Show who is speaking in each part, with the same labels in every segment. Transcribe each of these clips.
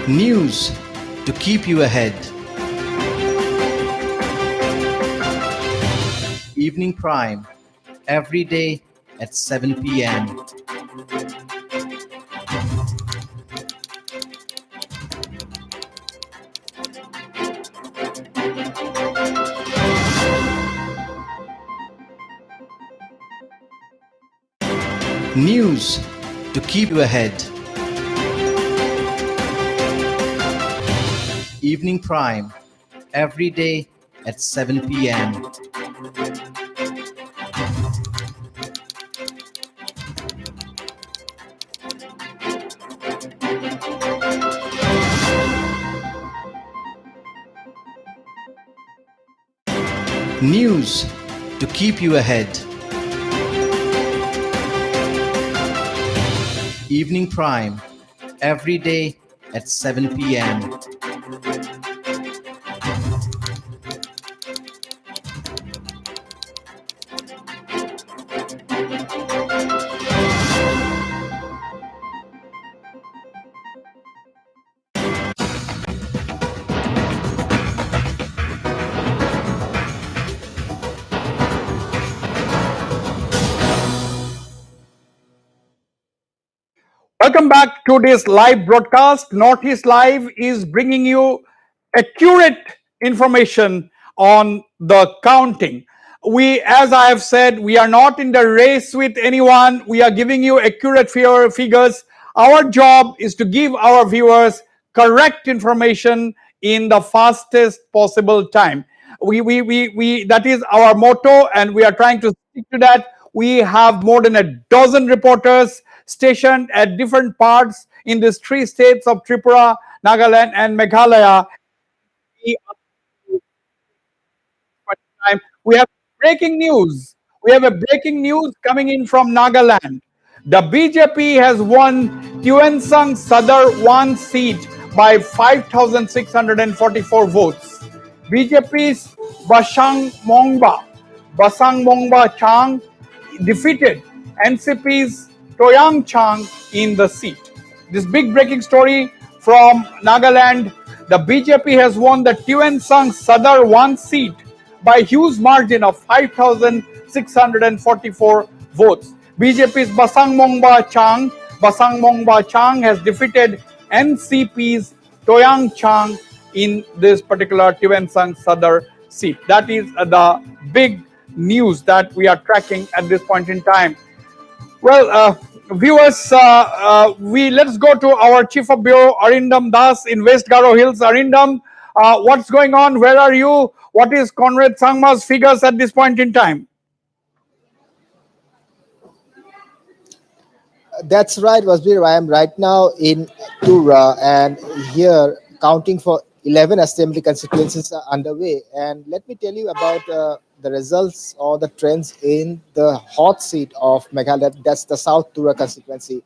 Speaker 1: News to keep you ahead. Evening Prime, every day at 7 p.m. News to keep you ahead. Evening Prime, every day at 7 p.m. News to keep you ahead. Evening Prime, every day at 7 p.m.
Speaker 2: Welcome back to this live broadcast. Northeast Live is bringing you accurate information on the counting. As I have said, we are not in the race with anyone. We are giving you accurate figures. Our job is to give our viewers correct information in the fastest possible time. That is our motto, and we are trying to stick to that. We have more than a dozen reporters stationed at different parts in these three states of Tripura, Nagaland, and Meghalaya. We have breaking news. We have a breaking news coming in from Nagaland. The BJP has won Tuensang Sadar 1 seat by 5,644 votes. BJP's Basang Mongba Chang defeated NCP's Toyang Chang in the seat. This big breaking story from Nagaland. The BJP has won the Tuensang Sadar 1 seat by huge margin of 5,644 votes. BJP's Basang Mongba Chang has defeated NCP's Toyang Chang in this particular Tuensang Sadar seat. That is the big news that we are tracking at this point in time. Well, viewers, let's go to our Chief of Bureau, Arindam Das, in West Garo Hills. Arindam, what's going on? Where are you? What is Conrad Sangma's figures at this point in time?
Speaker 3: That's right, Wasbir. I am right now in Tura, and here counting for 11 assembly constituencies are underway. And let me tell you about the results or the trends in the hot seat of Meghalaya. That's the South Tura constituency.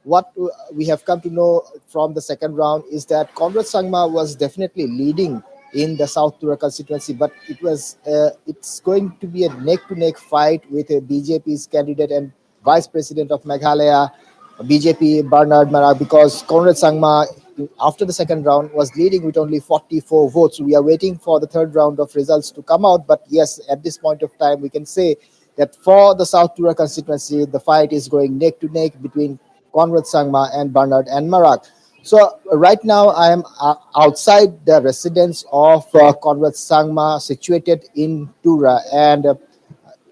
Speaker 3: What we have come to know from the second round is that Conrad Sangma was definitely leading in the South Tura constituency, but it's going to be a neck-to-neck fight with a BJP's candidate and Vice President of Meghalaya, BJP Bernard Marak, because Conrad Sangma, after the second round, was leading with only 44 votes. We are waiting for the third round of results to come out. But yes, at this point of time, we can say that for the South Tura constituency, the fight is going neck to neck between Conrad Sangma and Bernard and Marak. So right now, I am outside the residence of Conrad Sangma, situated in Tura, and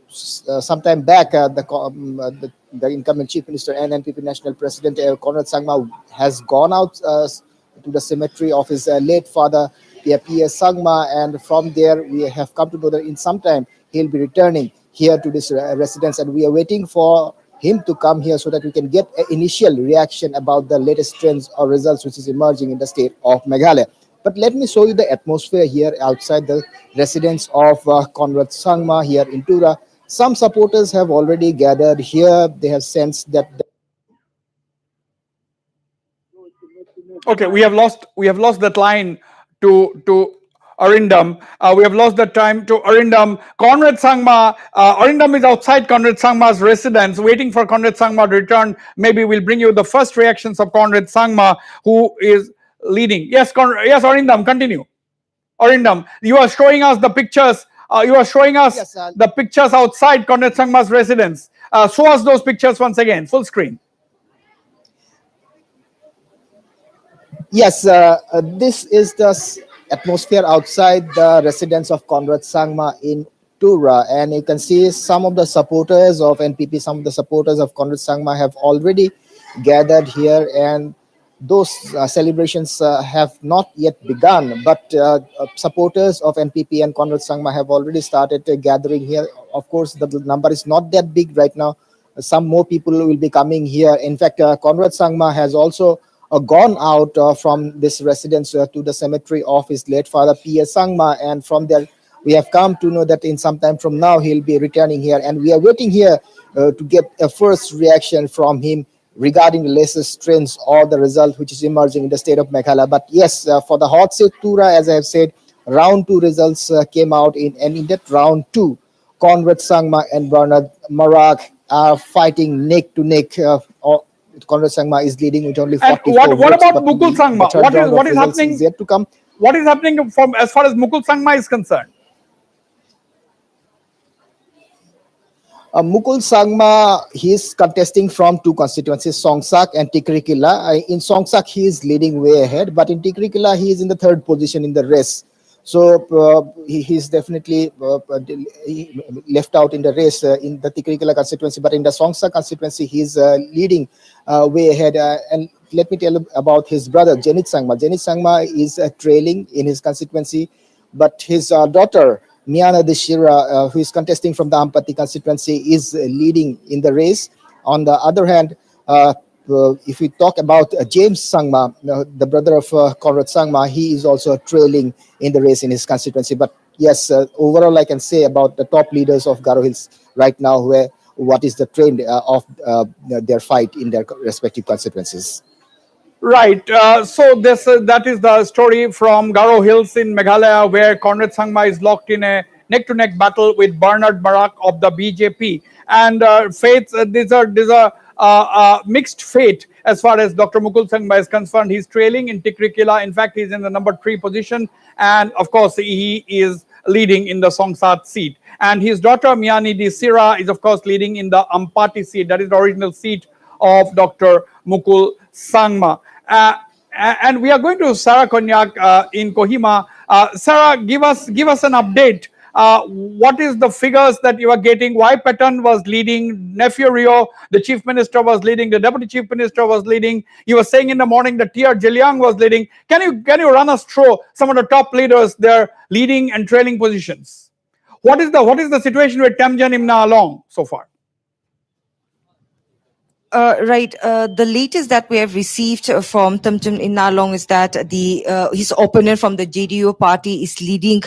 Speaker 3: sometime back, the incumbent Chief Minister and NPP National President Conrad Sangma has gone out to the cemetery of his late father, P.S. Sangma, and from there we have come to know that in some time he'll be returning here to this residence, and we are waiting for him to come here so that we can get an initial reaction about the latest trends or results which is emerging in the state of Meghalaya. But let me show you the atmosphere here outside the residence of Conrad Sangma here in Tura. Some supporters have already gathered here. They have sensed that.
Speaker 2: Okay, we have lost that line to Arindam. We have lost the time to Arindam. Conrad Sangma, Arindam is outside Conrad Sangma's residence, waiting for Conrad Sangma to return. Maybe we'll bring you the first reactions of Conrad Sangma, who is leading. Yes, yes, Arindam, continue. Arindam, you are showing us the pictures. You are showing us
Speaker 3: Yes,
Speaker 2: the pictures outside Conrad Sangma's residence. Show us those pictures once again, full screen.
Speaker 3: yes. This is the atmosphere outside the residence of Conrad Sangma in Tura, and you can see some of the supporters of NPP, some of the supporters of Conrad Sangma have already gathered here, and those celebrations have not yet begun. But supporters of NPP and Conrad Sangma have already started gathering here. Of course, the number is not that big right now. Some more people will be coming here. In fact, Conrad Sangma has also gone out from this residence to the cemetery of his late father P.S. Sangma, and from there we have come to know that in some time from now he'll be returning here, and we are waiting here to get a first reaction from him regarding the latest trends or the result which is emerging in the state of Meghalaya. But yes, for the hot seat Tura, as I have said, round two results came out and in that round two, Conrad Sangma and Bernard Marak are fighting neck to neck. Conrad Sangma is leading with only
Speaker 2: And
Speaker 3: 44
Speaker 2: what
Speaker 3: votes,
Speaker 2: about
Speaker 3: but
Speaker 2: Mukul
Speaker 3: the
Speaker 2: Sangma?
Speaker 3: third round of
Speaker 2: What is
Speaker 3: results is
Speaker 2: happening?
Speaker 3: yet to come.
Speaker 2: What is happening from as far as Mukul Sangma is concerned?
Speaker 3: Mukul Sangma, he is contesting from two constituencies, Songsak and Tikrikila. In Songsak, he is leading way ahead, but in Tikrikila, he is in the third position in the race. So he's definitely left out in the race in the Tikrikila constituency, but in the Songsak constituency, he's leading way ahead. And let me tell you about his brother, Jenit Sangma. Jenit Sangma is trailing in his constituency, but his daughter, Miana Deshira, who is contesting from the Ampati constituency, is leading in the race. On the other hand, if we talk about James Sangma, the brother of Conrad Sangma, he is also trailing in the race in his constituency. But yes, overall, I can say about the top leaders of Garo Hills right now, where what is the trend of their fight in their respective constituencies.
Speaker 2: Right. So this that is the story from Garo Hills in Meghalaya, where Conrad Sangma is locked in a neck-to-neck battle with Bernard Marak of the BJP. And fates, these are mixed fate as far as Dr. Mukul Sangma is concerned. He's trailing in Tikrikila. In fact, he's in the number 3 position, and of course, he is leading in the Songsat seat. And his daughter Miani Di Sira is, of course, leading in the Ampati seat. That is the original seat of Dr. Mukul Sangma. And we are going to Sarah Konyak in Kohima. Sarah, give us an update. What is the figures that you are getting? Why Patan was leading, Nephew Rio, the chief minister was leading, the deputy chief minister was leading. You were saying in the morning that T.R. Jiliang was leading. Can you run us through some of the top leaders, their leading and trailing positions? What is the situation with Tamjan Imna Along so far?
Speaker 4: Right. The latest that we have received from Tamtam Innalong is that the his opponent from the JDU party is leading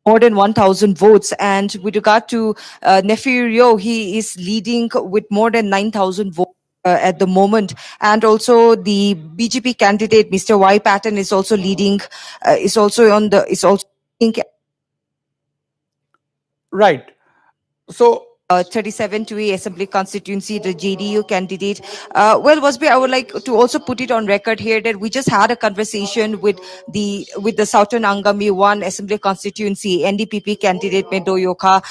Speaker 4: more than 1,000 votes. And with regard to Nefirio, he is leading with more than 9,000 votes. At the moment, and also the BJP candidate Mr. Y Patton is also leading. Is also on the is also leading,
Speaker 2: Right. So
Speaker 4: 37 to a assembly constituency, the JDU candidate. Well, Wasbi, I would like to also put it on record here that we just had a conversation with the Southern Angami 1 assembly constituency NDPP candidate Medoyoka.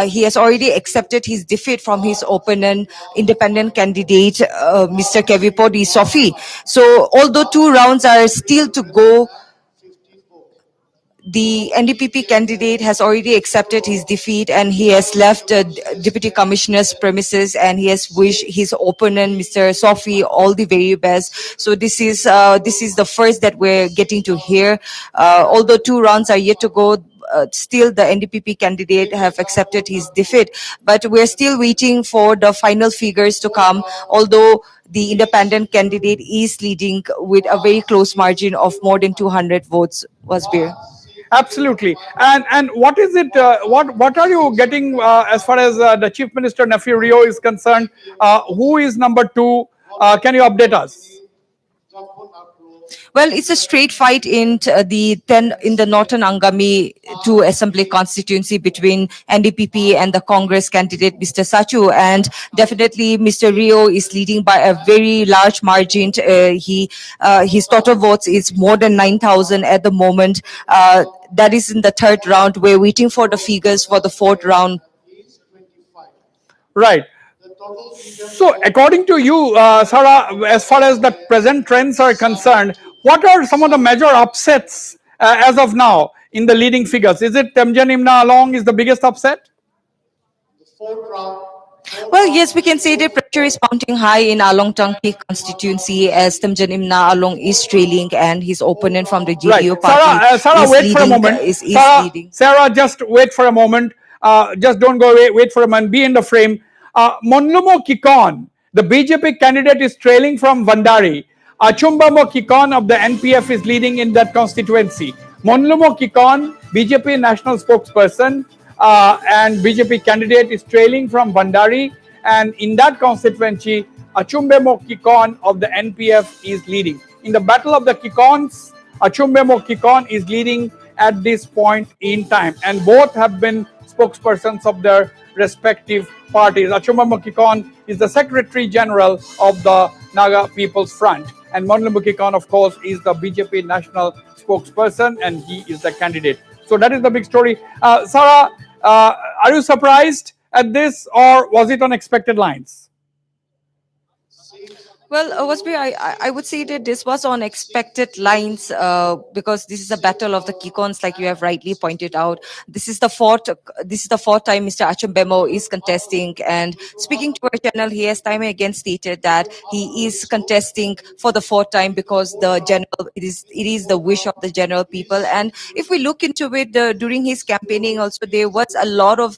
Speaker 4: He has already accepted his defeat from his opponent, independent candidate Mr. Kevipodi Sofi. So although 2 rounds are still to go, the NDPP candidate has already accepted his defeat, and he has left deputy commissioner's premises, and he has wished his opponent Mr. Sofi all the very best. So this is the first that we're getting to hear. Although 2 rounds are yet to go, still the NDPP candidate have accepted his defeat, but we're still waiting for the final figures to come. Although the independent candidate is leading with a very close margin of more than 200 votes. Wasbir.
Speaker 2: absolutely. And what is it? What are you getting as far as the chief minister Nephew Rio is concerned? Who is number 2? Can you update us?
Speaker 4: Well, it's a straight fight in the Northern Angami 2 Assembly constituency between NDPP and the Congress candidate Mr. Sachu, and definitely Mr. Rio is leading by a very large margin. His total votes is more than 9,000 at the moment. That is in the third round. We're waiting for the figures for the fourth round.
Speaker 2: Right. So, according to you, Sarah, as far as the present trends are concerned, what are some of the major upsets as of now in the leading figures? Is it Temjan Imna Along is the biggest upset?
Speaker 4: Well, yes, we can say the pressure is mounting high in Along Tangki constituency as Temjan Imna Along is trailing and his opponent from the
Speaker 2: Right.
Speaker 4: GDU party
Speaker 2: Sarah,
Speaker 4: is
Speaker 2: wait for a
Speaker 4: leading.
Speaker 2: moment.
Speaker 4: Is leading.
Speaker 2: Sarah, just wait for a moment. Just don't go away. Wait for a moment. Be in the frame. Monlumo Kikon, the BJP candidate, is trailing from Vandari. Achumbamo Kikon of the NPF is leading in that constituency. Monlumo Kikon, BJP national spokesperson and BJP candidate, is trailing from Vandari. And in that constituency, Achumbemo Kikon of the NPF is leading. In the battle of the Kikons, Achumbemo Kikon is leading at this point in time, and both have been spokespersons of their respective parties. Achumbemo Kikon is the Secretary General of the Naga People's Front, and Monlumo Kikon, of course, is the BJP national spokesperson, and he is the candidate. So that is the big story. Sarah, are you surprised at this, or was it on expected lines?
Speaker 4: Well, Wasbi, I would say that this was on expected lines because this is a battle of the Kikons, like you have rightly pointed out. This is the fourth. This is the fourth time Mr. Achumbemo is contesting, and speaking to our channel, he has time and again stated that he is contesting for the fourth time because it is the wish of the general people. And if we look into it, during his campaigning, also there was a lot of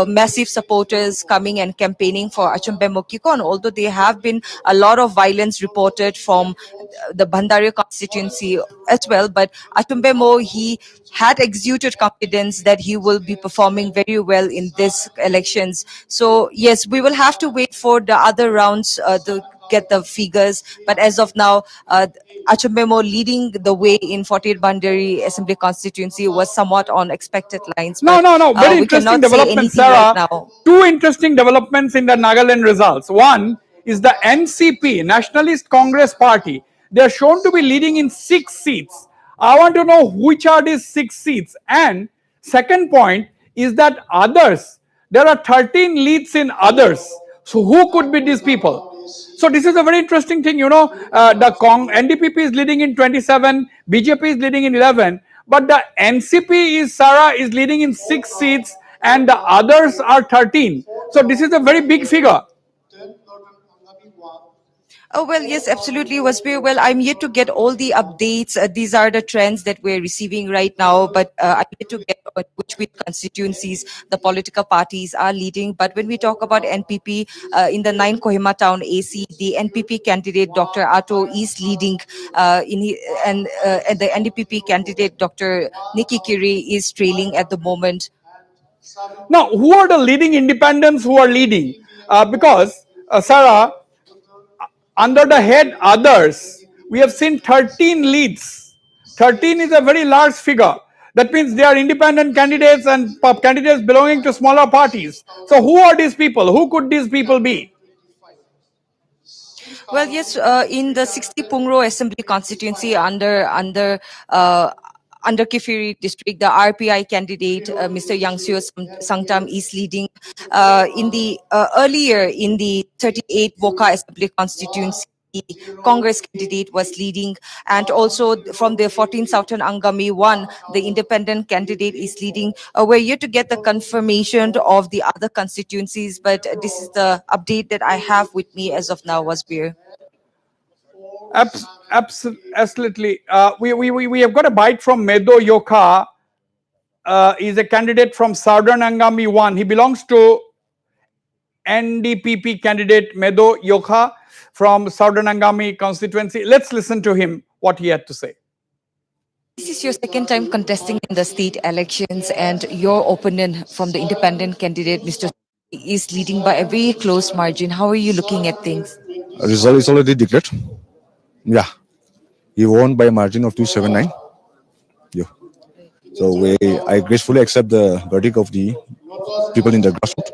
Speaker 4: massive supporters coming and campaigning for Achumbemo Kikon, although there have been a lot of violence reported from the Bhandari constituency as well. But Atumbemo, he had exuded confidence that he will be performing very well in this elections. So yes, we will have to wait for the other rounds to get the figures. But as of now, Achumbemo leading the way in 48 Bandari Assembly constituency was somewhat on expected lines.
Speaker 2: No,
Speaker 4: But
Speaker 2: no, no. Very
Speaker 4: we
Speaker 2: interesting
Speaker 4: cannot say
Speaker 2: development,
Speaker 4: anything right
Speaker 2: Sarah.
Speaker 4: now.
Speaker 2: Two interesting developments in the Nagaland results. One is the NCP, Nationalist Congress Party. They are shown to be leading in 6 seats. I want to know which are these 6 seats. And second point is that others, there are 13 leads in others. So who could be these people? So this is a very interesting thing, NDPP is leading in 27, BJP is leading in 11, but the NCP is Sarah is leading in 6 seats and the others are 13. So this is a very big figure.
Speaker 4: Oh, well, yes, absolutely, Wasbir. Well, I'm yet to get all the updates. These are the trends that we're receiving right now, but I'm yet to get which constituencies the political parties are leading. But when we talk about NPP in the 9 Kohima town AC, the NPP candidate Dr. Ato is leading, and the NDPP candidate Dr. Nikki Kiri is trailing at the moment.
Speaker 2: Now, who are the leading independents who are leading? Because, Sarah, under the head others, we have seen 13 leads. 13 is a very large figure. That means they are independent candidates and candidates belonging to smaller parties. So who are these people? Who could these people be?
Speaker 4: Well, yes, in the 60 Pungro Assembly constituency under Kifiri district, the RPI candidate, Mr. Yangsio Sangtam, is leading. In the earlier in the 38 Voka Assembly constituency, the Congress candidate was leading, and also from the 14 Southern Angami 1, the independent candidate is leading. We're yet to get the confirmation of the other constituencies, but this is the update that I have with me as of now, Wasbir.
Speaker 2: Absolutely. We have got a bite from Medo Yoka. Is a candidate from Southern Angami 1. He belongs to NDPP candidate Medo Yoka from Southern Angami constituency. Let's listen to him, what he had to say.
Speaker 4: This is your second time contesting in the state elections, and your opponent from the independent candidate, Mr. is leading by a very close margin. How are you looking at things?
Speaker 5: Result is already declared. Yeah. He won by a margin of 279. Yeah. So I gracefully accept the verdict of the people in the grassroots.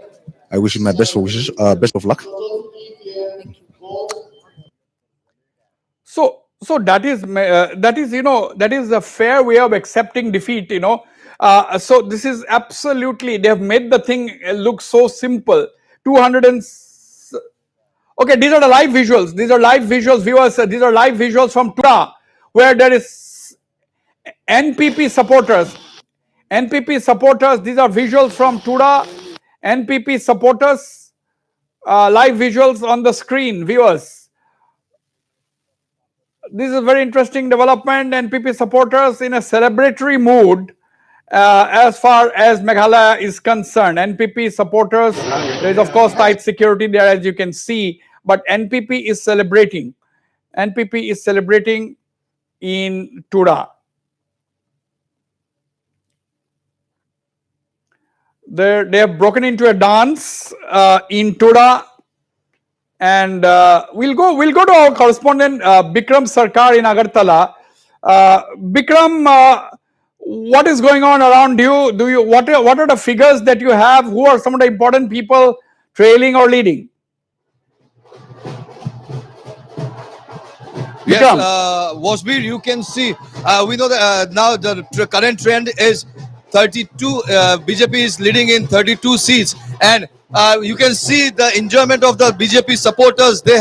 Speaker 5: I wish him my best wishes, best of luck.
Speaker 2: So that is that is a fair way of accepting defeat. So this is absolutely, they have made the thing look so simple. 200 and okay, these are the live visuals. These are live visuals, viewers. These are live visuals from Tura, where there is NPP supporters. NPP supporters. These are visuals from Tura. NPP supporters. Live visuals on the screen, viewers. This is a very interesting development. NPP supporters in a celebratory mood as far as Meghalaya is concerned. NPP supporters, there is of course tight security there, as you can see, but NPP is celebrating. NPP is celebrating in Tura. They have broken into a dance in Tura. And we'll go to our correspondent Bikram Sarkar in Agartala. Bikram, what is going on around you? What are the figures that you have? Who are some of the important people trailing or leading?
Speaker 6: Yes, Wasbir, you can see. We know that now the current trend is 32. BJP is leading in 32 seats, and you can see the enjoyment of the BJP supporters. They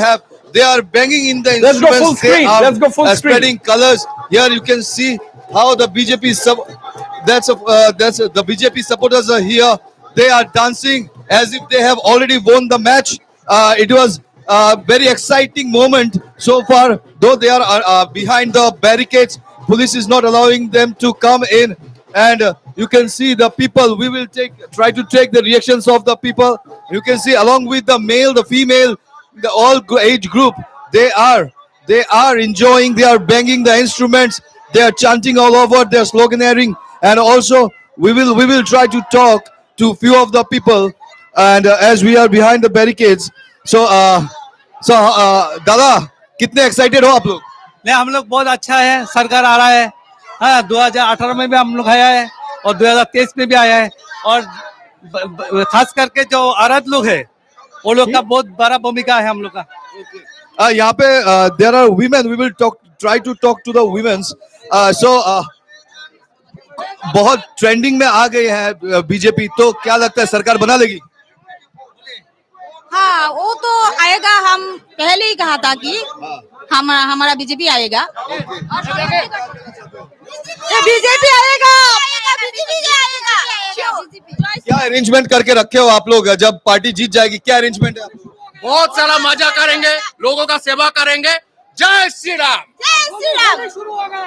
Speaker 6: are banging in the
Speaker 2: Let's
Speaker 6: instruments.
Speaker 2: go full screen. Let's go full screen.
Speaker 6: Spreading colors. Here you can see how the BJP that's the BJP supporters are here. They are dancing as if they have already won the match. It was a very exciting moment so far. Though they are behind the barricades, police is not allowing them to come in. And you can see the people. We will try to take the reactions of the people. You can see along with the male, the female, the all age group. They are enjoying. They are banging the instruments. They are chanting all over. They are sloganeering, and also we will try to talk to few of the people. And as we are behind the barricades, so दादा कितने excited हो आप लोग?
Speaker 7: नहीं, हम लोग बहुत अच्छा है, सरकार आ रहा है। हाँ, 2018 में भी हम लोग आया है और 2023 में भी आया है। और खास करके जो औरत लोग है, वो लोग का बहुत बड़ा भूमिका है हम लोग का।
Speaker 6: यहाँ पे there are women. We will try to talk to the women's. बहुत ट्रेंडिंग में आ गई है बीजेपी, तो क्या लगता है सरकार बना लेगी?
Speaker 8: हाँ, वो तो आएगा। हम पहले ही कहा था कि हमारा बीजेपी आएगा। बीजेपी आएगा,
Speaker 6: क्या अरेंजमेंट करके रखे हो आप लोग? जब पार्टी जीत जाएगी क्या अरेंजमेंट है?
Speaker 9: बहुत सारा मजा करेंगे, लोगों का सेवा करेंगे। जय श्री राम।
Speaker 8: जय श्री राम।
Speaker 10: शुरू हो गया,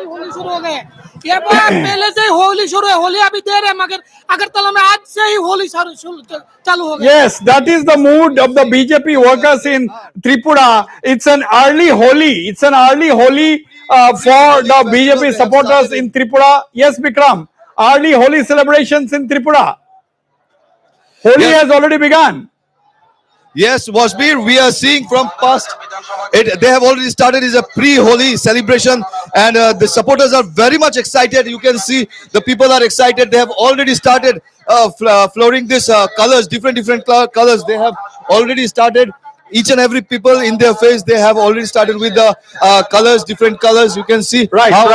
Speaker 10: होली शुरू हो गए। ये बात पहले से ही होली शुरू है, होली अभी देर है, मगर अगरतला में आज से ही होली चालू हो गई।
Speaker 2: Yes, that is the mood of the BJP workers in Tripura. It's an early Holi. It's an early Holi for the BJP supporters in Tripura. Yes, Bikram. Early Holi celebrations in Tripura. Holi has already begun.
Speaker 6: Yes, Wasbir, we are seeing from past. They have already started as a pre-Holi celebration, and the supporters are very much excited. You can see the people are excited. They have already started flooring this colors, different colors. They have already started. Each and every people in their face, they have already started with the colors, different colors. You can see how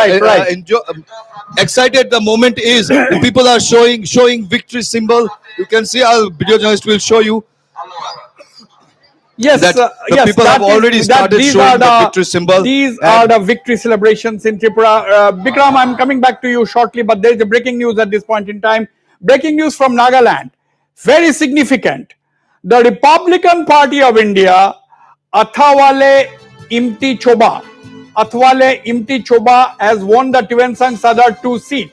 Speaker 6: excited the moment is. The people are showing victory symbol. You can see, our video journalist will show you.
Speaker 2: Yes,
Speaker 6: people have already started showing the victory symbol.
Speaker 2: These are the victory celebrations in Tripura. Bikram, I'm coming back to you shortly, but there is a breaking news at this point in time. Breaking news from Nagaland. Very significant. The Republican Party of India, Athawale Imti Choba has won the Tiwensang Sadar 2 seat.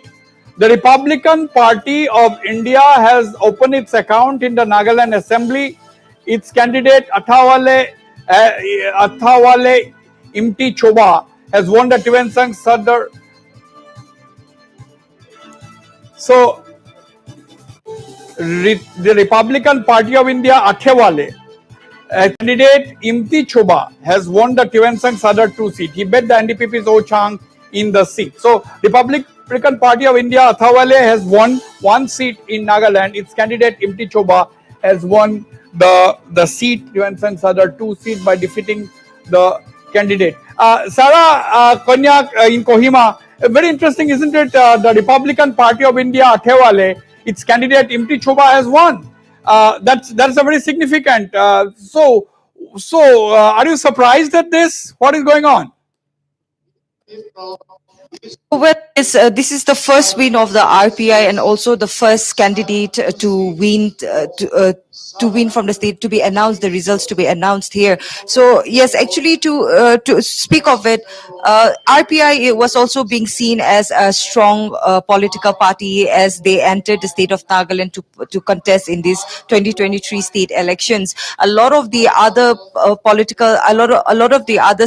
Speaker 2: The Republican Party of India has opened its account in the Nagaland Assembly. Its candidate Athawale Imti Choba has won the Tiwensang Sadar. So, the Republican Party of India Athawale candidate Imti Choba has won the Tiwansang Sadar 2 seat. He bet the NDPP's Oh Chang in the seat. So Republican Party of India, Athawale, has won one seat in Nagaland. Its candidate Imti Choba has won the seat, Tiwansang Sadar 2 seat, by defeating the candidate. Sarah Konyak in Kohima, very interesting, isn't it? The Republican Party of India, Athawale, its candidate Imti Choba has won. That's a very significant. So, are you surprised at this? What is going on?
Speaker 4: Well, this is the first win of the RPI and also the first candidate to win from the state, to be announced, the results to be announced here. So yes, actually to speak of it, RPI was also being seen as a strong political party as they entered the state of Nagaland to contest in these 2023 state elections. A lot of the other a lot of the other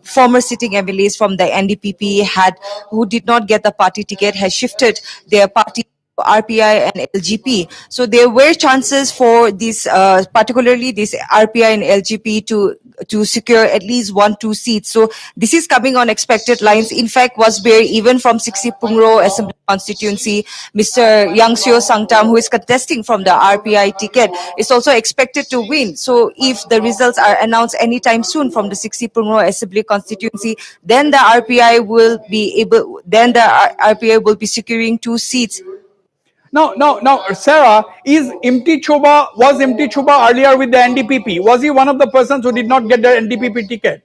Speaker 4: former sitting MLAs from the NDPP who did not get the party ticket has shifted their party to RPI and LGP. So there were chances for this, particularly this RPI and LGP to secure at least 1-2 seats. So this is coming on expected lines. In fact, Wasbir, even from 60 Pungro Assembly constituency, Mr. Yangseo Sangtam, who is contesting from the RPI ticket, is also expected to win. So if the results are announced anytime soon from the 60 Pungro Assembly constituency, then the RPI will be securing 2 seats.
Speaker 2: No, Sarah, was Imti Choba earlier with the NDPP? Was he one of the persons who did not get the NDPP ticket?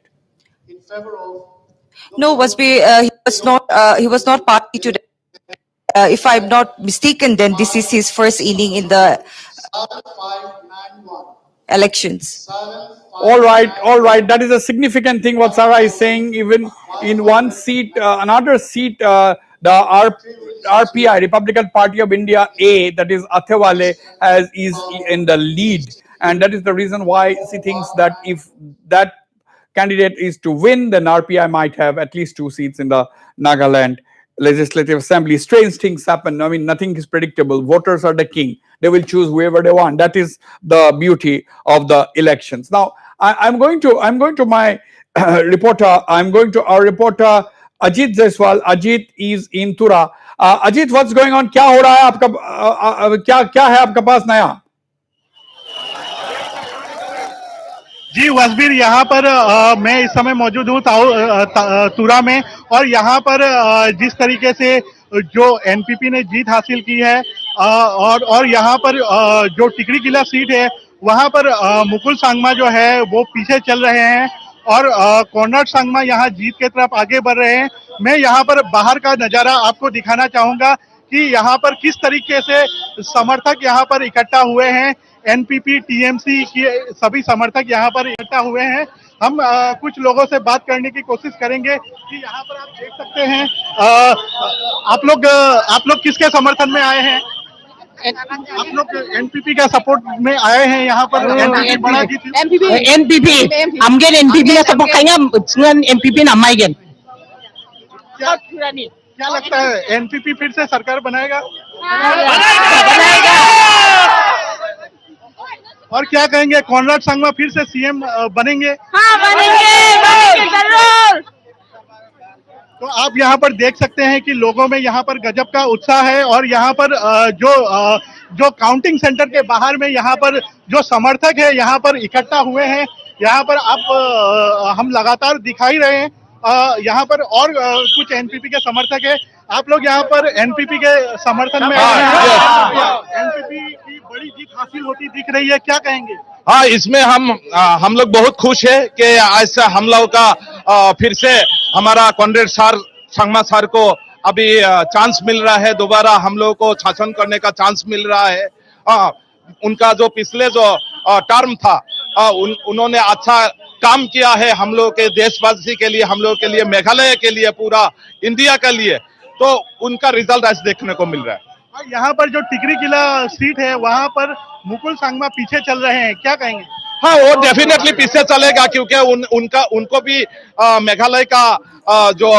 Speaker 4: No, he was not party to the. If I'm not mistaken, then this is his first inning in the elections.
Speaker 2: All right. That is a significant thing what Sarah is saying. Even in one seat, another seat, the RPI, Republican Party of India A, that is Athewale, is in the lead. And that is the reason why she thinks that if that candidate is to win, then RPI might have at least 2 seats in the Nagaland Legislative Assembly. Strange things happen. I mean, nothing is predictable. Voters are the king. They will choose whoever they want. That is the beauty of the elections. Now, I'm going to my reporter. I'm going to our reporter Ajit Jaiswal. Ajit is in Tura. Ajit, what's going on? क्या हो रहा है आपका? क्या है आपके पास नया?
Speaker 11: जी वसबीर, यहाँ पर मैं इस समय मौजूद हूँ तुरा में, और यहाँ पर जिस तरीके से जो एनपीपी ने जीत हासिल की है, और यहाँ पर जो टिकरी किला सीट है वहाँ पर मुकुल सांगमा जो है वो पीछे चल रहे हैं, और कॉर्नर सांगमा यहाँ जीत के तरफ आगे बढ़ रहे हैं। मैं यहाँ पर बाहर का नजारा आपको दिखाना चाहूंगा कि यहाँ पर किस तरीके से समर्थक यहाँ पर इकट्ठा हुए हैं। एनपीपी टीएमसी के सभी समर्थक यहाँ पर इकट्ठा हुए हैं। हम कुछ लोगों से बात करने की कोशिश करेंगे कि यहाँ पर आप देख सकते हैं, आप लोग किसके समर्थन में आए हैं? आप लोग एनपीपी का सपोर्ट में आए हैं यहाँ पर?
Speaker 12: एनपीपी हमगे एनपीपी का सपोर्ट करेंगे, एनपीपी ना माइगन।
Speaker 11: क्या लगता है एनपीपी फिर से सरकार बनाएगा? और क्या कहेंगे, कॉनराड संगमा फिर से सीएम बनेंगे?
Speaker 12: हाँ बनेंगे जरूर।
Speaker 11: तो आप यहाँ पर देख सकते हैं कि लोगों में यहाँ पर गजब का उत्साह है, और यहाँ पर जो काउंटिंग सेंटर के बाहर में यहाँ पर जो समर्थक है यहाँ पर इकट्ठा हुए हैं। यहाँ पर आप हम लगातार दिखाई रहे हैं, यहाँ पर और कुछ एनपीपी के समर्थक है। आप लोग यहाँ पर एनपीपी के समर्थन में एनपीपी की बड़ी जीत हासिल होती दिख रही है, क्या कहेंगे?
Speaker 9: हाँ, इसमें हम लोग बहुत खुश है कि ऐसा हम लोग का फिर से हमारा कॉन्ड्रेड संगमा सर को अभी चांस मिल रहा है, दोबारा हम लोग को शासन करने का चांस मिल रहा है। उनका जो पिछले जो टर्म था, उन्होंने अच्छा काम किया है हम लोग के देशवासी के लिए, हम लोग के लिए, मेघालय के लिए, पूरा इंडिया के लिए। तो उनका रिजल्ट आज देखने को मिल रहा है।
Speaker 11: यहाँ पर जो टिकरी किला सीट है वहाँ पर मुकुल सांगमा पीछे चल रहे हैं, क्या कहेंगे?
Speaker 9: हाँ, वो डेफिनेटली पीछे चलेगा, क्योंकि उनको भी मेघालय का जो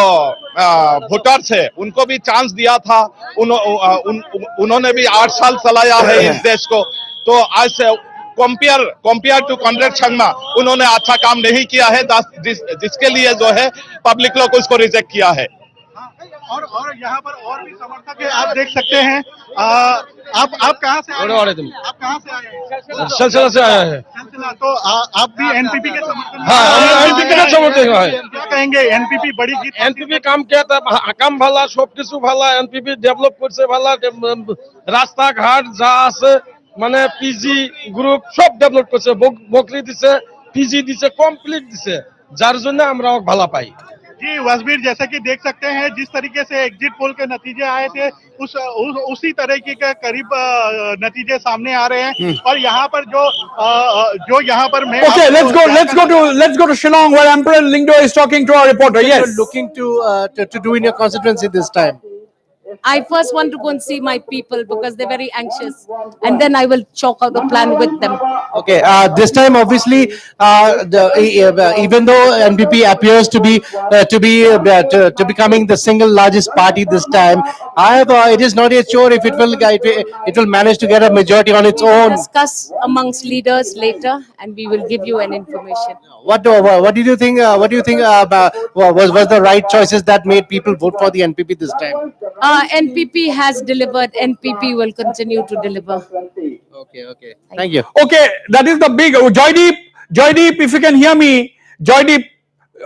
Speaker 9: वोटर्स है उनको भी चांस दिया था। उन्होंने भी 8 साल चलाया है इस देश को। तो आज से कंपेयर टू कॉन्ड्रेड शर्मा उन्होंने अच्छा काम नहीं किया है, जिसके लिए जो है पब्लिक लोग उसको रिजेक्ट किया है।
Speaker 11: और यहाँ पर और भी समर्थक है, आप देख सकते हैं। आप कहाँ से आए हैं? आप कहाँ से आए हैं?
Speaker 7: सिलसिला से आया है।
Speaker 11: सिलसिला, तो आप भी एनपीपी के समर्थन में?
Speaker 7: हाँ, एनपीपी के समर्थन है।
Speaker 11: क्या कहेंगे? एनपीपी बड़ी जीत।
Speaker 7: एनपीपी काम किया था, काम ভালা সবকিছু ভালা, এনপিপি ডেভেলপ করছে ভালা, রাস্তা ঘাট যা আছে মানে পিজি গ্রুপ সব ডেভেলপ করছে, বকরি দিছে, পিজি দিছে, কমপ্লিট দিছে, যার জন্য আমরা ভালা পাই।
Speaker 11: जी वसबीर, जैसा कि देख सकते हैं जिस तरीके से एग्जिट पोल के नतीजे आए थे उसी तरीके के करीब नतीजे सामने आ रहे हैं। और यहाँ पर जो यहाँ पर मैं
Speaker 2: Okay, let's go to Shillong, where Emperor Lingdo is talking to our reporter. Yes,
Speaker 13: looking to do in your constituency this time?
Speaker 14: I first want to go and see my people because they're very anxious, and then I will chalk out a plan with them.
Speaker 13: Okay, this time obviously, even though NPP appears to be becoming the single largest party this time, it is not yet sure if it will manage to get a majority on its own.
Speaker 14: Discuss amongst leaders later, and we will give you an information.
Speaker 13: What did you think? What do you think was the right choices that made people vote for the NPP this time?
Speaker 14: NPP has delivered. NPP will continue to deliver.
Speaker 13: Okay. Thank you.
Speaker 2: okay, that is the big Joydeep, if you can hear me, Joydeep.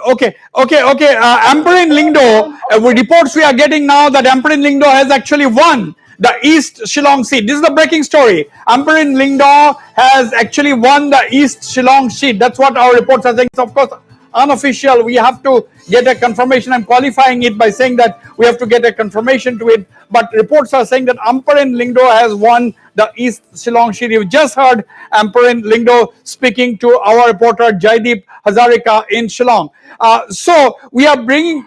Speaker 2: Okay. Emperor Lingdo, with reports we are getting now that Emperor Lingdo has actually won the East Shillong seat. This is the breaking story. Emperor Lingdo has actually won the East Shillong seat. That's what our reports are saying. It's of course unofficial. We have to get a confirmation. I'm qualifying it by saying that we have to get a confirmation to it. But reports are saying that Emperor Lingdo has won the East Shillong seat. You just heard Emperor Lingdo speaking to our reporter Jaideep Hazarika in Shillong. So we are bringing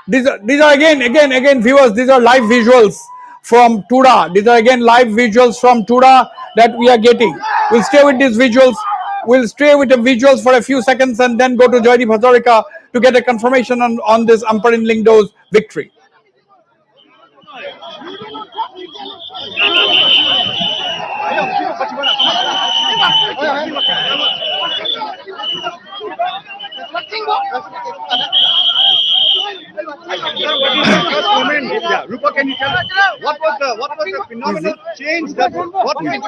Speaker 2: these are again viewers. These are live visuals from Tura. These are again live visuals from Tura that we are getting. We'll stay with these visuals. We'll stay with the visuals for a few seconds and then go to Jaideep Hazarika to get a confirmation on this Emperor Lingdo's victory.
Speaker 11: Yeah, Rupa, can you tell us what was the phenomenal change that what made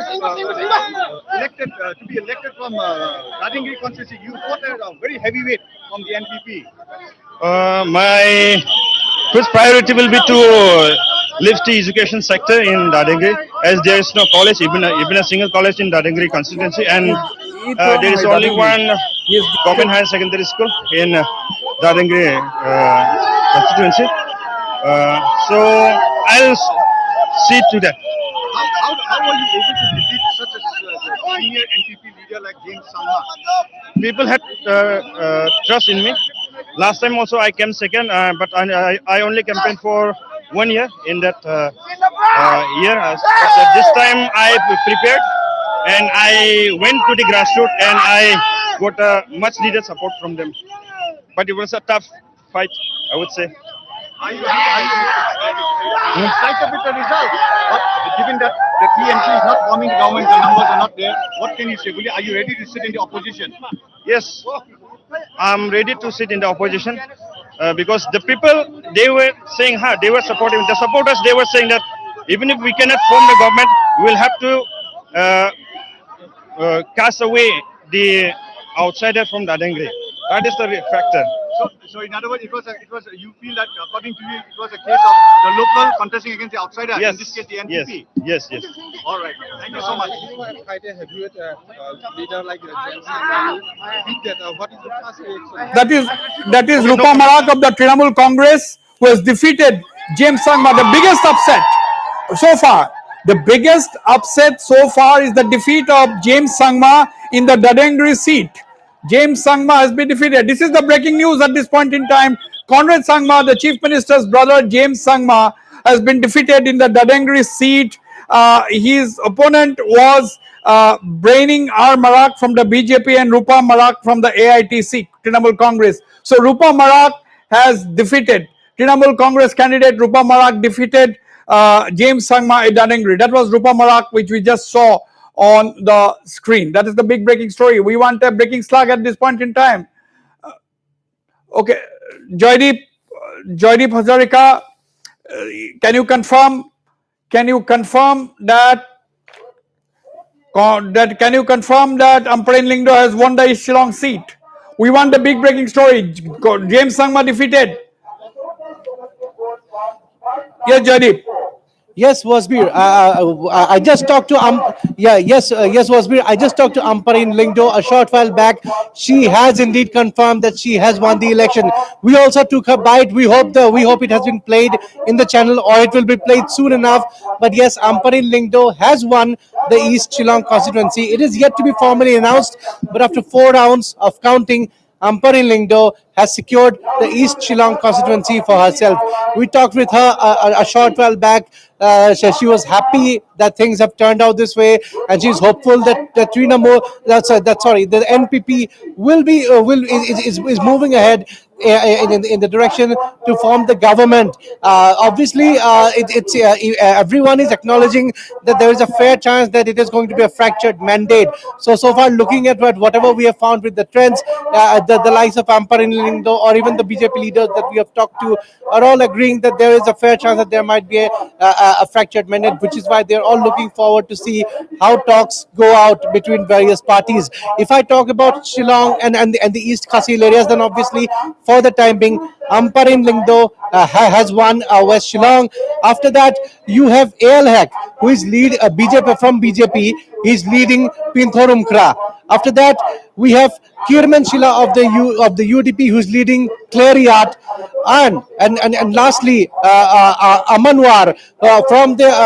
Speaker 11: elected to be elected from Dadingri constituency? You voted a very heavyweight from the NPP.
Speaker 9: My first priority will be to lift the education sector in Dadingri, as there is no college, even a single college in Dadingri constituency, and there is only one government higher secondary school in Dadingri constituency. So I'll see to that.
Speaker 11: How were you able to defeat such a senior NPP leader like James Sangma?
Speaker 9: People had trust in me. Last time also I came second, but I only campaigned for 1 year in that year. But this time I prepared and I went to the grassroots and I got much needed support from them. But it was a tough fight, I would say.
Speaker 11: Are you excited with the result? But given that the TNC is not forming the government, the numbers are not there, what can you say? Are you ready to sit in the opposition?
Speaker 9: Yes, I'm ready to sit in the opposition because the people, they were saying, they were supporting, the supporters, they were saying that even if we cannot form the government, we will have to cast away the outsider from Dadingri. That is the factor.
Speaker 11: So in other words, it was you feel that according to you, it was a case of the local contesting against the outsider.
Speaker 9: Yes.
Speaker 11: In this case, the NPP.
Speaker 9: Yes.
Speaker 11: All right. Thank you so much.
Speaker 2: That is Rupa Marak of the Trinamool Congress, who has defeated James Sangma. The biggest upset so far. The biggest upset so far is the defeat of James Sangma in the Dadangri seat. James Sangma has been defeated. This is the breaking news at this point in time. Conrad Sangma, the Chief Minister's brother, James Sangma, has been defeated in the Dadangri seat. His opponent was Braining R. Marak from the BJP and Rupa Marak from the AITC, Trinamool Congress. So Rupa Marak has defeated. Trinamool Congress candidate Rupa Marak defeated James Sangma in Dadangri. That was Rupa Marak, which we just saw on the screen. That is the big breaking story. We want a breaking slug at this point in time. Okay, Joydeep Hazarika, can you confirm? Can you confirm that? Can you confirm that Amparin Lingdo has won the East Shillong seat? We want the big breaking story. James Sangma defeated. Yes, Joydeep.
Speaker 13: Yes, Wasbir. I just talked to yes, Wasbir. I just talked to Amparin Lingdo a short while back. She has indeed confirmed that she has won the election. We also took her bite. We hope it has been played in the channel or it will be played soon enough. But yes, Amparin Lingdo has won the East Shillong constituency. It is yet to be formally announced, but after 4 rounds of counting, Amparin Lingdo has secured the East Shillong constituency for herself. We talked with her a short while back. She was happy that things have turned out this way, and she's hopeful that the the NPP is moving ahead in the direction to form the government. Obviously, everyone is acknowledging that there is a fair chance that it is going to be a fractured mandate. So far, looking at whatever we have found with the trends, the likes of Amparin Lingdo or even the BJP leaders that we have talked to are all agreeing that there is a fair chance that there might be a fractured mandate, which is why they're all looking forward to see how talks go out between various parties. If I talk about Shillong and the East Khasil areas, then obviously for the time being, Amparin Lingdo has won West Shillong. After that, you have AL Haq, who is BJP from BJP. He's leading Pinthorum Kra. After that, we have Kirman Shila of the UDP, who's leading Clariat, and lastly Amanwar from the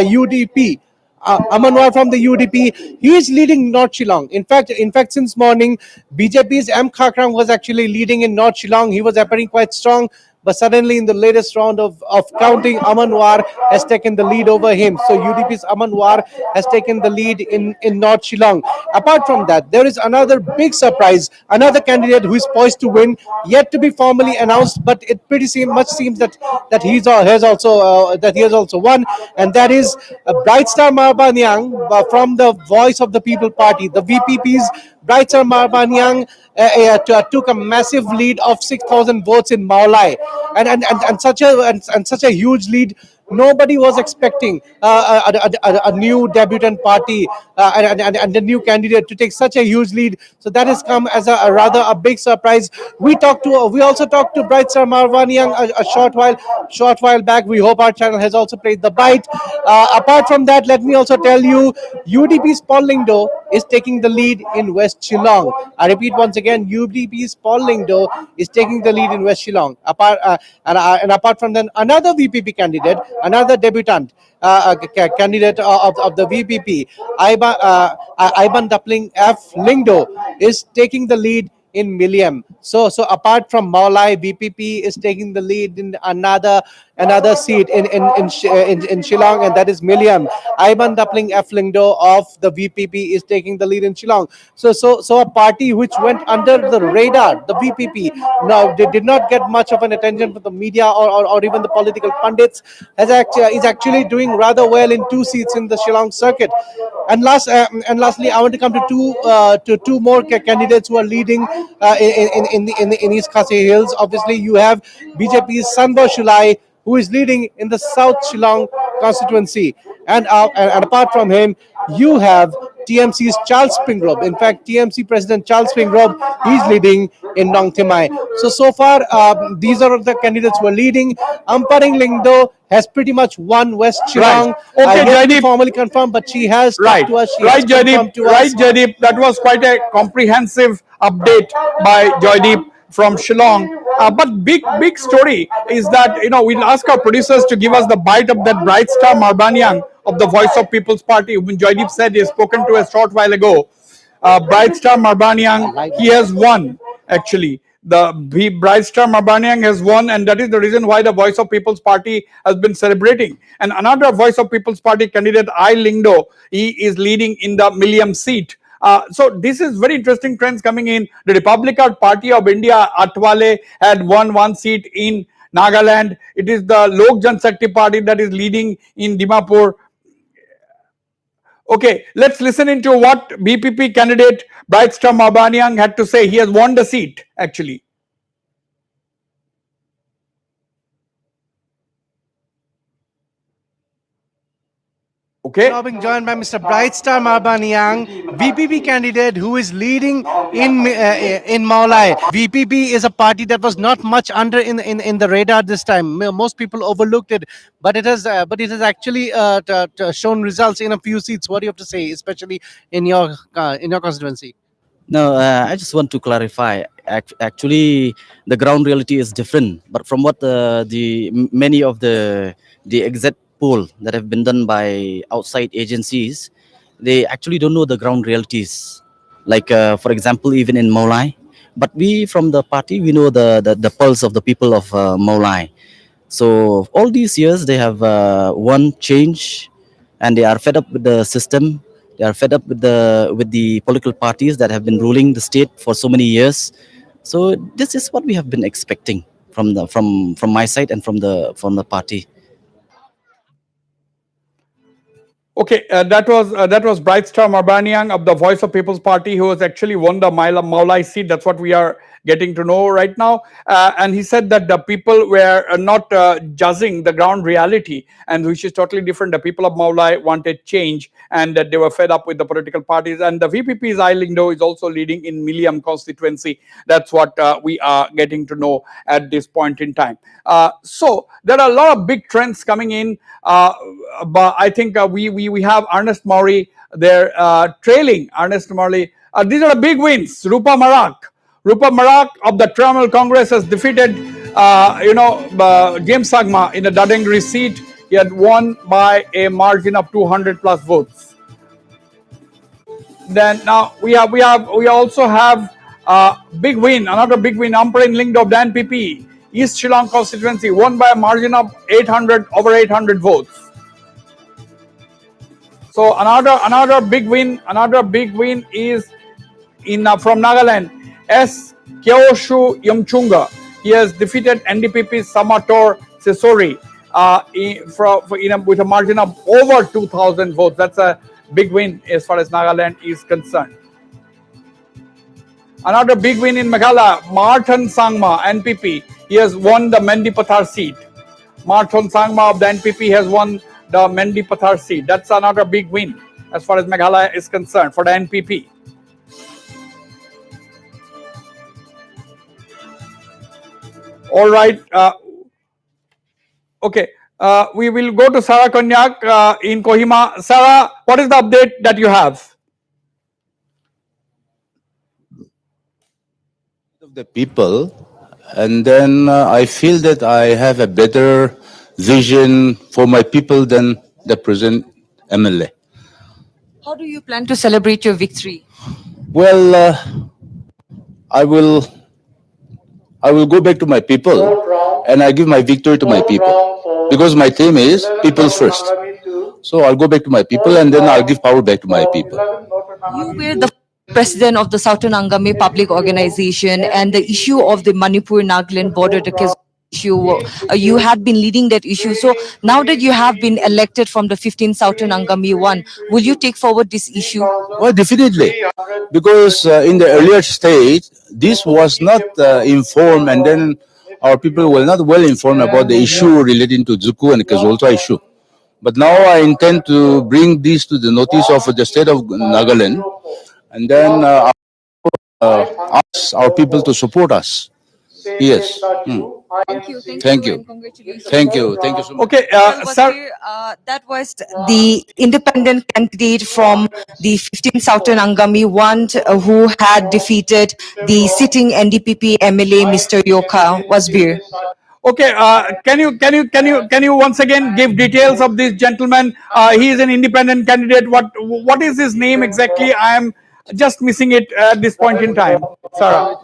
Speaker 13: UDP. Amanwar from the UDP, he is leading North Shillong. In fact, since morning, BJP's M. Khakrang was actually leading in North Shillong. He was appearing quite strong, but suddenly in the latest round of counting, Amanwar has taken the lead over him. So UDP's Amanwar has taken the lead in North Shillong. Apart from that, there is another big surprise, another candidate who is poised to win, yet to be formally announced, but it much seems that he has also won, and that is Bright Star Marbanyang from the Voice of the People Party, the VPP's Bright Star Marbanyang took a massive lead of 6,000 votes in Meghalaya, and such a huge lead. Nobody was expecting a new debutant party and a new candidate to take such a huge lead. So that has come as a rather big surprise. We also talked to Bright Star Marwaniang a short while back. We hope our channel has also played the bite. Apart from that, let me also tell you, UDP's Paul Lingdo is taking the lead in West Shillong. I repeat once again, UDP's Paul Lingdo is taking the lead in West Shillong. Apart from that, another VPP candidate, another debutant candidate of the VPP, Iban Dapling F. Lingdo, is taking the lead in Milliam. So apart from Maulai, VPP is taking the lead in another seat in Shillong, and that is Milliam. Iban Dapling F. Lingdo of the VPP is taking the lead in Shillong. So a party which went under the radar, the VPP, now they did not get much of an attention from the media or even the political pundits, is actually doing rather well in 2 seats in the Shillong circuit. And lastly, I want to come to two more candidates who are leading in East Khasi Hills. Obviously, you have BJP's Sanbo Shulai, who is leading in the South Shillong constituency, and apart from him, you have TMC's Charles Springrob. In fact, TMC President Charles Springrob, he's leading in Nong Thimai. So far, these are the candidates who are leading. Amparing Lingdo has pretty much won West Shillong.
Speaker 2: Right. Okay,
Speaker 13: Joydeep formally confirmed, but she has talked to us.
Speaker 2: Joydeep. That was quite a comprehensive update by Joydeep from Shillong. But big story is that, we'll ask our producers to give us the bite of that Bright Star Marbanyang of the Voice of People's Party, whom Joydeep said he has spoken to a short while ago. Bright Star Marbanyang, he has won, actually. Bright Star Marbanyang has won, and that is the reason why the Voice of People's Party has been celebrating. And another Voice of People's Party candidate, I Lingdo, he is leading in the Milliam seat. So this is very interesting trends coming in. The Republican Party of India, Atwale, had won 1 seat in Nagaland. It is the Lok Janshakti Party that is leading in Dimapur. Okay, let's listen into what BPP candidate Brightstar Mabaniang had to say. He has won the seat, actually. Okay.
Speaker 15: Now being joined by Mr. Brightstar Marbaniang, VPP candidate who is leading in Maulai. VPP is a party that was not much under in the radar this time. Most people overlooked it, but it has actually shown results in a few seats. What do you have to say, especially in your constituency?
Speaker 16: No, I just want to clarify. Actually, the ground reality is different. But from what many of the exit poll that have been done by outside agencies, they actually don't know the ground realities. Like for example, even in Maulai. But we from the party, we know the pulse of the people of Maulai. So all these years they have won change, and they are fed up with the system. They are fed up with the political parties that have been ruling the state for so many years. So this is what we have been expecting from my side and from the party.
Speaker 2: Okay, that was Brightstar Marbaniang of the Voice of People's Party, who has actually won the Maulai seat. That's what we are getting to know right now. And he said that the people were not judging the ground reality, and which is totally different. The people of Maulai wanted change, and that they were fed up with the political parties. And the VPP's Islindo is also leading in Miliam constituency. That's what we are getting to know at this point in time. So there are a lot of big trends coming in. But I think we have Ernest Maury there trailing Ernest Maury. These are the big wins. Rupa Marak of the Trinamool Congress has defeated James Sagma in the Dadangri seat. He had won by a margin of 200 plus votes. Then now we also have big win, another big win. Amprain Lingdo of the NPP, East Shillong constituency, won by a margin of over 800 votes. So another big win is from Nagaland. S. Kyeoshu Yamchunga. He has defeated NDPP's Samator Sesori with a margin of over 2,000 votes. That's a big win as far as Nagaland is concerned. Another big win in Meghalaya, Marthon Sangma, NPP. He has won the Mendipathar seat. Marthon Sangma of the NPP has won the Mendipathar seat. That's another big win as far as Meghalaya is concerned for the NPP. All right. Okay. We will go to Sarah Konyak in Kohima. Sarah, what is the update that you have?
Speaker 17: Of the people, and then I feel that I have a better vision for my people than the present MLA.
Speaker 4: How do you plan to celebrate your victory?
Speaker 17: Well, I will go back to my people, and I give my victory to my people, because my theme is people first. So I'll go back to my people, and then I'll give power back to my people.
Speaker 4: You were the president of the Southern Angami Public Organization, and the issue of the Manipur-Nagaland border issue, you had been leading that issue. So now that you have been elected from the 15th Southern Angami one, will you take forward this issue?
Speaker 17: Well, definitely, because in the earlier stage, this was not informed, and then our people were not well informed about the issue relating to Zuku and Kazolta issue. But now I intend to bring this to the notice of the state of Nagaland, and then ask our people to support us. Yes.
Speaker 4: Thank you.
Speaker 17: Thank you.
Speaker 4: And congratulations.
Speaker 17: Thank you. Thank you so much.
Speaker 2: Okay, sir.
Speaker 4: That was the independent candidate from the 15th Southern Angami one who had defeated the sitting NDPP MLA, Mr. Yoka Wasbir.
Speaker 2: Okay, can you once again give details of this gentleman? He is an independent candidate. What is his name exactly? I am just missing it at this point in time. Sarah.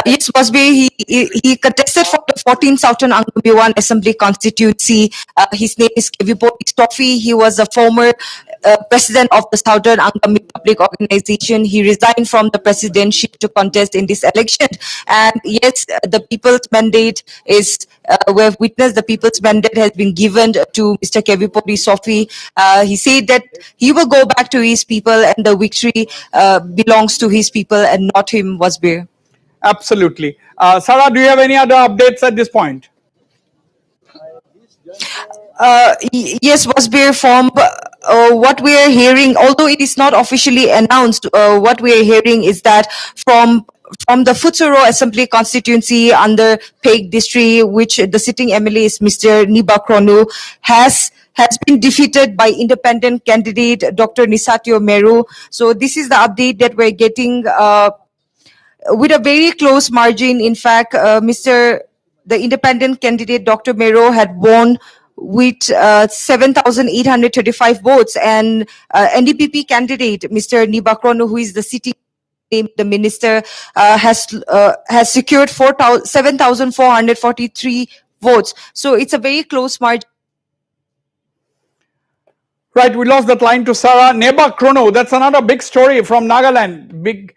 Speaker 4: Yes, Wasbir, he contested for the 14th Southern Angami one Assembly constituency. His name is Kevipo Stoffy. He was a former president of the Southern Angami Public Organization. He resigned from the presidency to contest in this election. And yes, the people's mandate is we have witnessed the people's mandate has been given to Mr. Kevipodi Sofi. He said that he will go back to his people and the victory belongs to his people and not him, Wasbir.
Speaker 2: Absolutely. Sarah, do you have any other updates at this point?
Speaker 4: Yes, Wasbir, from what we are hearing, although it is not officially announced, what we are hearing is that from the Futsuro Assembly constituency under Peg district, which the sitting MLA is Mr. Nibakronu, has been defeated by independent candidate Dr. Nisatio Meru. So this is the update that we're getting with a very close margin. In fact, the independent candidate Dr. Mero had won with 7,835 votes, and NDPP candidate Mr. Nibakrono, who is the city the minister, has secured 7,443 votes. So it's a very close margin.
Speaker 2: Right, we lost that line to Sarah. Neba Krono, that's another big story from Nagaland. Big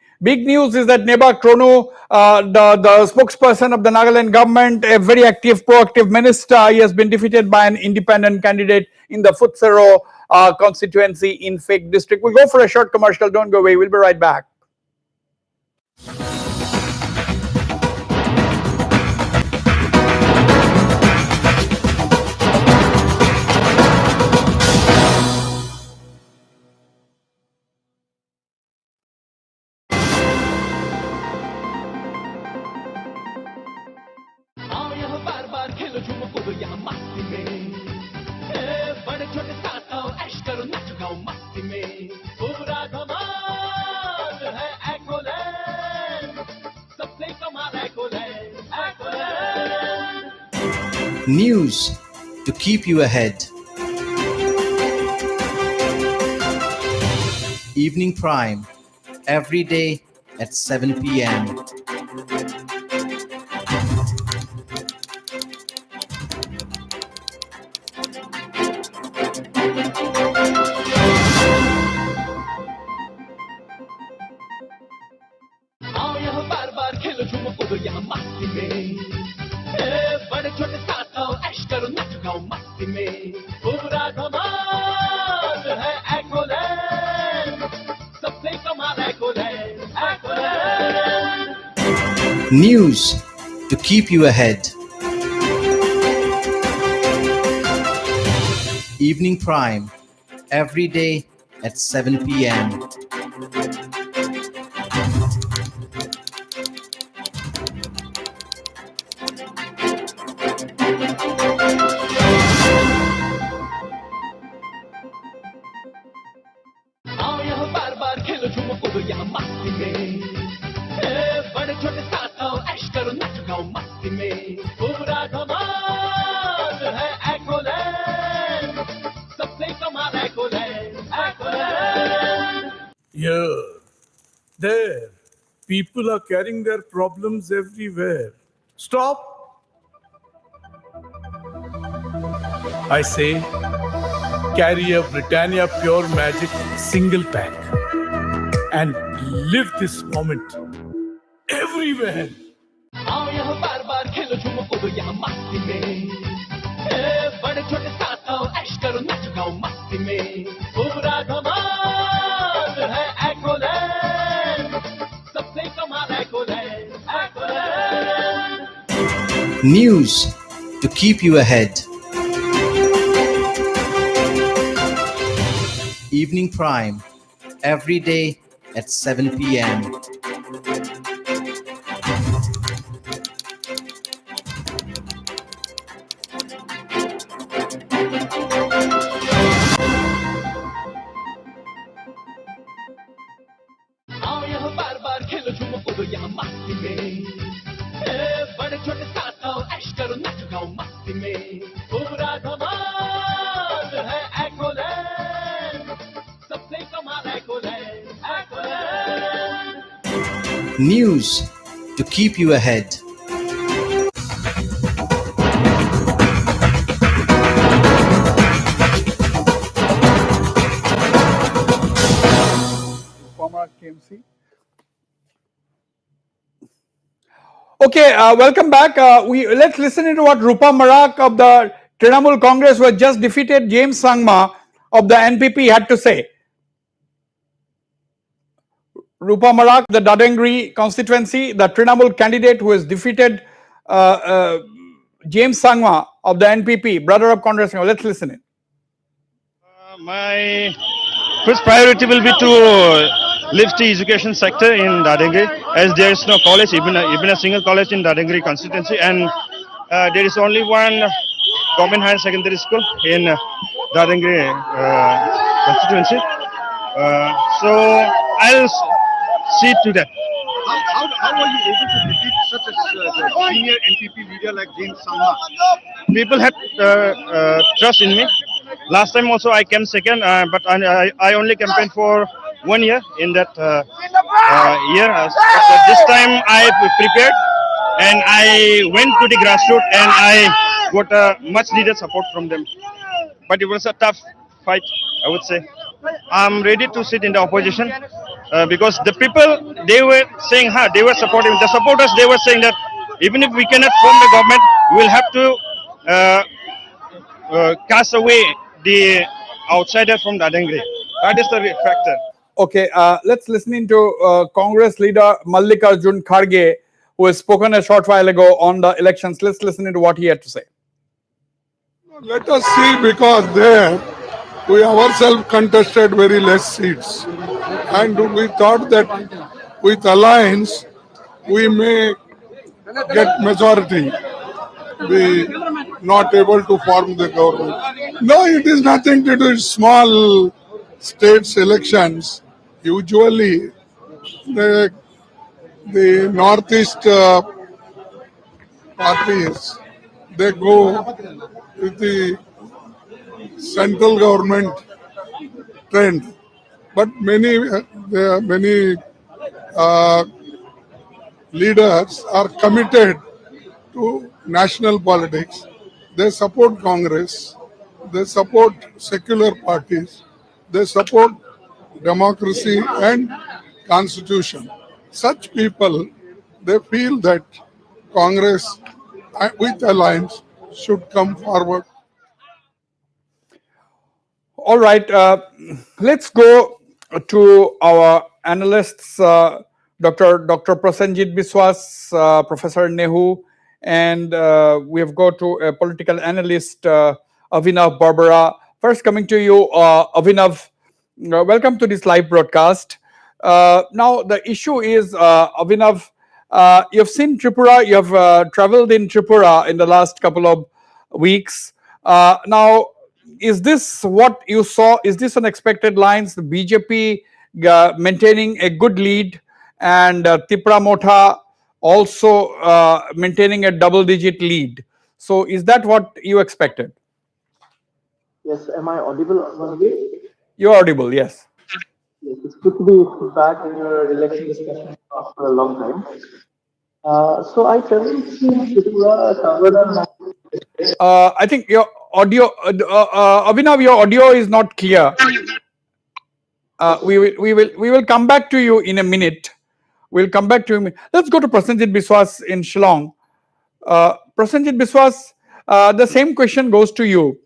Speaker 2: news is that Neba Krono, the spokesperson of the Nagaland government, a very active, proactive minister, he has been defeated by an independent candidate in the Futsero constituency in Fake district. We'll go for a short commercial. Don't go away. We'll be right back.
Speaker 1: News to keep you ahead. Evening Prime, every day at 7 p.m. News to keep you ahead. Evening Prime, every day at 7 p.m.
Speaker 18: Here, there, people are carrying their problems everywhere. Stop! I say, carry a Britannia Pure Magic single pack and live this moment everywhere.
Speaker 1: News to keep you ahead. Evening Prime, every day at 7 p.m. News to keep you ahead.
Speaker 2: Former KMC. Okay, welcome back. Let's listen to what Rupa Marak of the Trinamool Congress, who has just defeated James Sangma of the NPP, had to say. Rupa Marak, the Dadangri constituency, the Trinamool candidate who has defeated James Sangma of the NPP, brother of Congress. Let's listen in.
Speaker 19: My first priority will be to lift the education sector in Dadangri, as there is no college, even a single college in Dadangri constituency, and there is only one government higher secondary school in Dadangri constituency. So I'll see to that.
Speaker 11: How were you able to defeat such a senior NPP leader like James Sangma?
Speaker 19: People had trust in me. Last time also I came second, but I only campaigned for 1 year in that year. But this time I prepared and I went to the grassroots and I got much needed support from them. But it was a tough fight, I would say. I'm ready to sit in the opposition because the people, they were saying, they were supporting, the supporters, they were saying that even if we cannot form the government, we will have to cast away the outsider from Dadangri. That is the factor.
Speaker 2: Okay, let's listen to Congress leader Mallikarjun Kharge, who has spoken a short while ago on the elections. Let's listen to what he had to say.
Speaker 20: Let us see, because there we ourselves contested very less seats, and we thought that with alliance we may get majority, be not able to form the government. No, it is nothing to do with small states elections. Usually the northeast parties, they go with the central government trend, but many leaders are committed to national politics. They support Congress, they support secular parties, they support democracy and constitution. Such people, they feel that Congress with alliance should come forward.
Speaker 2: All right, let's go to our analysts, Dr. Prasenjit Biswas, Professor Nehu, and we have got to a political analyst, Avinav Barbara. First, coming to you, Avinav, welcome to this live broadcast. Now, the issue is, Avinav, you've seen Tripura, you have traveled in Tripura in the last couple of weeks. Now, is this what you saw? Is this unexpected lines? The BJP maintaining a good lead, and Tripura Motha also maintaining a double-digit lead. So, is that what you expected?
Speaker 21: Yes, am I audible?
Speaker 2: You're audible, yes.
Speaker 21: Yes, it's good to be back in your election discussion after a long time. So I traveled to Tripura, covered.
Speaker 2: I think your audio, Avinav, your audio is not clear. We will come back to you in a minute. We'll come back to you. Let's go to Prasenjit Biswas in Shillong. Prasenjit Biswas, the same question goes to you.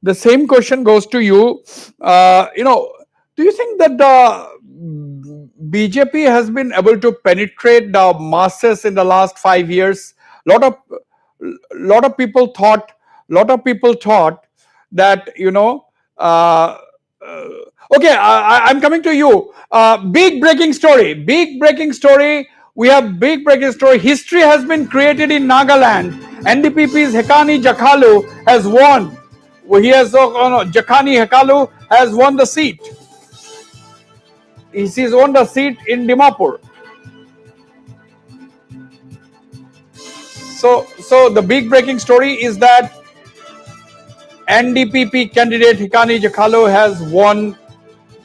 Speaker 2: The same question goes to you. Do you think that the BJP has been able to penetrate the masses in the last 5 years? Lot of people thought that okay, I'm coming to you. Big breaking story. We have big breaking story. History has been created in Nagaland. NDPP's Hekani Jakhalu has won. Jakani Hekalu has won the seat. He's won the seat in Dimapur. So the big breaking story is that NDPP candidate Hekani Jakhalu has won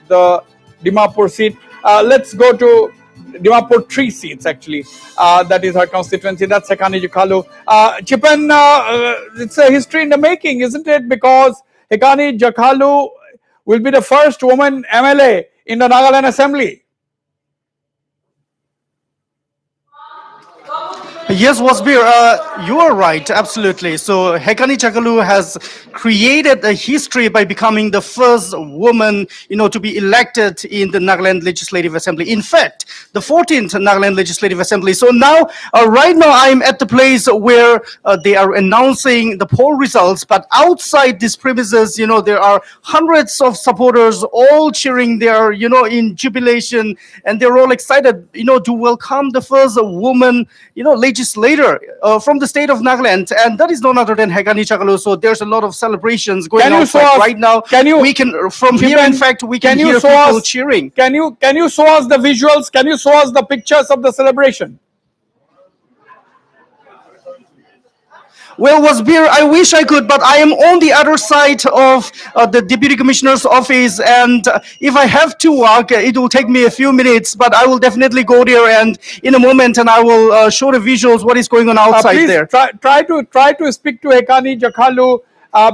Speaker 2: the Dimapur seat. Let's go to Dimapur 3 seats actually. That is her constituency. That's Hekani Jakhalu. Chipan, it's a history in the making, isn't it? Because Hekani Jakhalu will be the first woman MLA in the Nagaland Assembly.
Speaker 3: Yes, Wasbir, you are right, absolutely. So Hekani Chakalu has created a history by becoming the first woman, to be elected in the Nagaland Legislative Assembly. In fact, the 14th Nagaland Legislative Assembly. So now, right now, I'm at the place where they are announcing the poll results. But outside these premises, there are hundreds of supporters all cheering there, in jubilation, and they're all excited, to welcome the first woman, legislator from the state of Nagaland, and that is none other than Hekani Chakalu. So there's a lot of celebrations going
Speaker 2: Can
Speaker 3: on
Speaker 2: you show us
Speaker 3: right now.
Speaker 2: Can you?
Speaker 3: We can from here, in fact, we can
Speaker 2: you
Speaker 3: hear
Speaker 2: show
Speaker 3: people
Speaker 2: us,
Speaker 3: cheering.
Speaker 2: Can you show us the visuals? Can you show us the pictures of the celebration?
Speaker 3: Well, Wasbir, I wish I could, but I am on the other side of the Deputy Commissioner's office, and if I have to walk, it will take me a few minutes, but I will definitely go there and in a moment, and I will show the visuals what is going on outside
Speaker 2: Please
Speaker 3: there.
Speaker 2: try to speak to Hekani Chakalu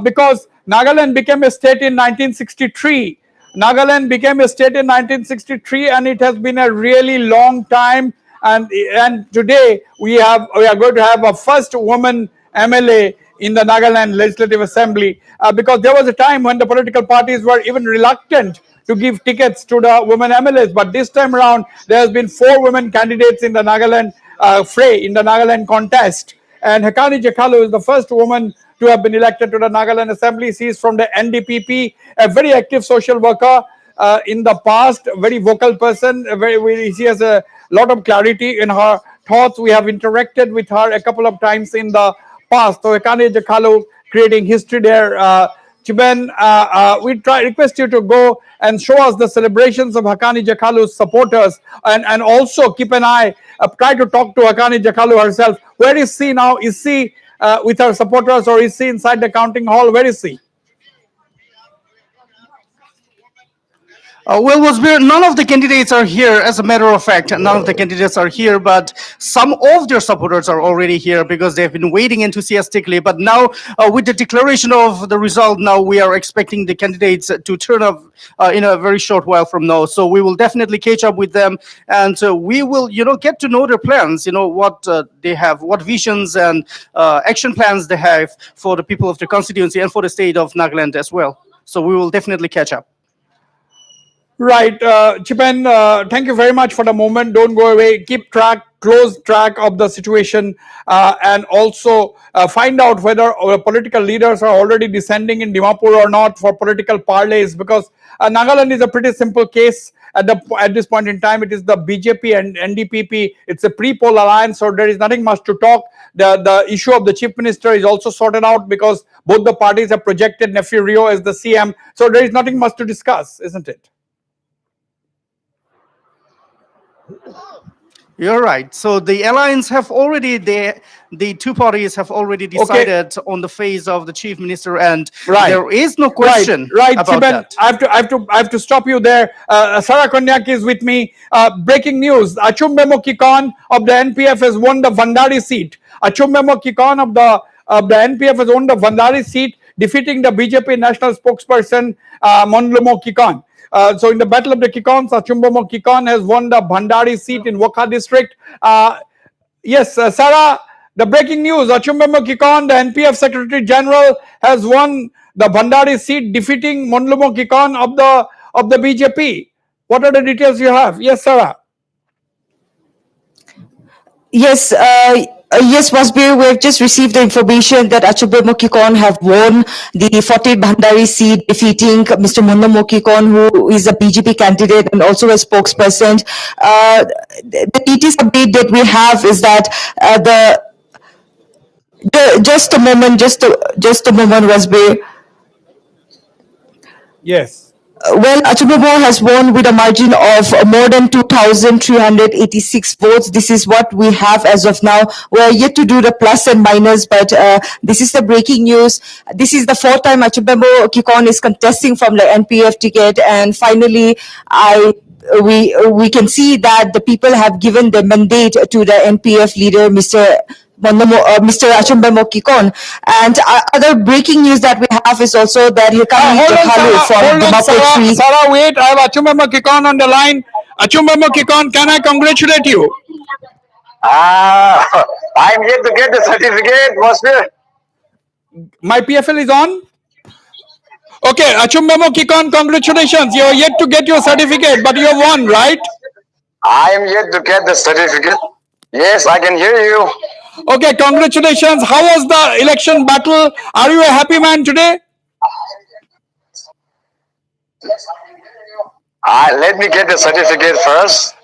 Speaker 2: because Nagaland became a state in 1963. Nagaland became a state in 1963, and it has been a really long time. And today we are going to have a first woman MLA in the Nagaland Legislative Assembly because there was a time when the political parties were even reluctant to give tickets to the women MLAs. But this time around, there has been 4 women candidates in the Nagaland fray, in the Nagaland contest. And Hekani Chakalu is the first woman to have been elected to the Nagaland Assembly. She is from the NDPP, a very active social worker in the past, a very vocal person. She has a lot of clarity in her thoughts. We have interacted with her a couple of times in the past. So Hekani Chakalu creating history there. Chiben, we request you to go and show us the celebrations of Hekani Chakalu's supporters, and also keep an eye, try to talk to Hekani Chakalu herself. Where is she now? Is she with her supporters, or is she inside the counting hall? Where is she?
Speaker 3: Well, Wasbir, none of the candidates are here. As a matter of fact, none of the candidates are here, but some of their supporters are already here because they've been waiting enthusiastically. But now, with the declaration of the result, now we are expecting the candidates to turn up in a very short while from now. So we will definitely catch up with them, and we will, get to know their plans. What they have, what visions and action plans they have for the people of the constituency and for the state of Nagaland as well. So we will definitely catch up.
Speaker 2: Right, Chipen, thank you very much for the moment. Don't go away. Keep close track of the situation, and also find out whether our political leaders are already descending in Dimapur or not for political parlays, because Nagaland is a pretty simple case. At this point in time, it is the BJP and NDPP. It's a pre-poll alliance, so there is nothing much to talk. The issue of the chief minister is also sorted out because both the parties have projected Nephew Rio as the CM. So there is nothing much to discuss, isn't it?
Speaker 3: You're right. So the alliance have already, the two parties have already decided on the phase of the chief minister, and there is no question
Speaker 2: right,
Speaker 3: about
Speaker 2: Chiben,
Speaker 3: that.
Speaker 2: I have to stop you there. Sarah Konyak is with me. Breaking news: Achumbemo Kikon of the NPF has won the Vandari seat. Achumbemo Kikon of the NPF has won the Vandari seat, defeating the BJP national spokesperson Monlumo Kikon. So in the battle of the Kikons, Achumbemo Kikon has won the Bhandari seat in Wokha district. Yes, Sarah, the breaking news: Achumbemo Kikon, the NPF Secretary General, has won the Bhandari seat, defeating Monlumo Kikon of the BJP. What are the details you have? Yes, Sarah.
Speaker 4: Yes, yes, Wasbir, we've just received the information that Achumbemo Kikon have won the 40 Bhandari seat, defeating Mr. Monlumo Kikon, who is a BJP candidate and also a spokesperson. The latest update that we have is that just a moment, just a moment, Wasbir.
Speaker 2: Yes.
Speaker 4: Well, Achumbemo has won with a margin of more than 2,386 votes. This is what we have as of now. We are yet to do the plus and minus, but this is the breaking news. This is the 4th time Achumbemo Kikon is contesting from the NPF ticket, and finally, we can see that the people have given the mandate to the NPF leader, Mr. Achumbemo Kikon. And other breaking news that we have is also that Hekani Chakalu from Dimapur.
Speaker 2: Sarah, wait, I have Achumbemo Kikon on the line. Achumbemo Kikon, can I congratulate you?
Speaker 5: I'm yet to get the certificate, Mosby.
Speaker 2: My PFL is on. Okay, Achumbemo Kikon, congratulations. You're yet to get your certificate, but you have won, right?
Speaker 5: I am yet to get the certificate. Yes, I can hear you.
Speaker 2: Okay, congratulations. How was the election battle? Are you a happy man today?
Speaker 5: Let me get the certificate first.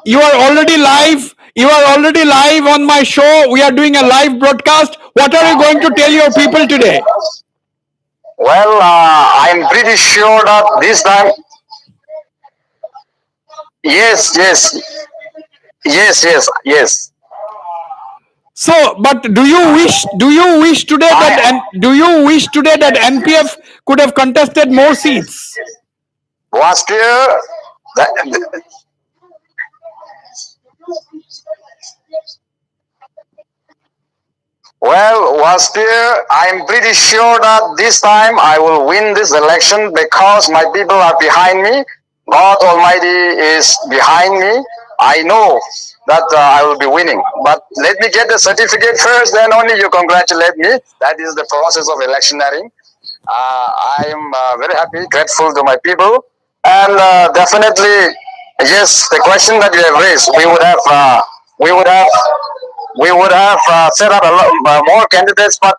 Speaker 2: You are already live. You are already live on my show. We are doing a live broadcast. What are you going to tell your people today?
Speaker 5: Well, I'm pretty sure that this time. Yes, yes, yes.
Speaker 2: So, but do you wish today that NPF could have contested more seats?
Speaker 5: Was there? Well, was there? I'm pretty sure that this time I will win this election because my people are behind me. God Almighty is behind me. I know that I will be winning. But let me get the certificate first, then only you congratulate me. That is the process of electioneering. I am very happy, grateful to my people. And definitely, yes, the question that you have raised, we would have set up a lot more candidates, but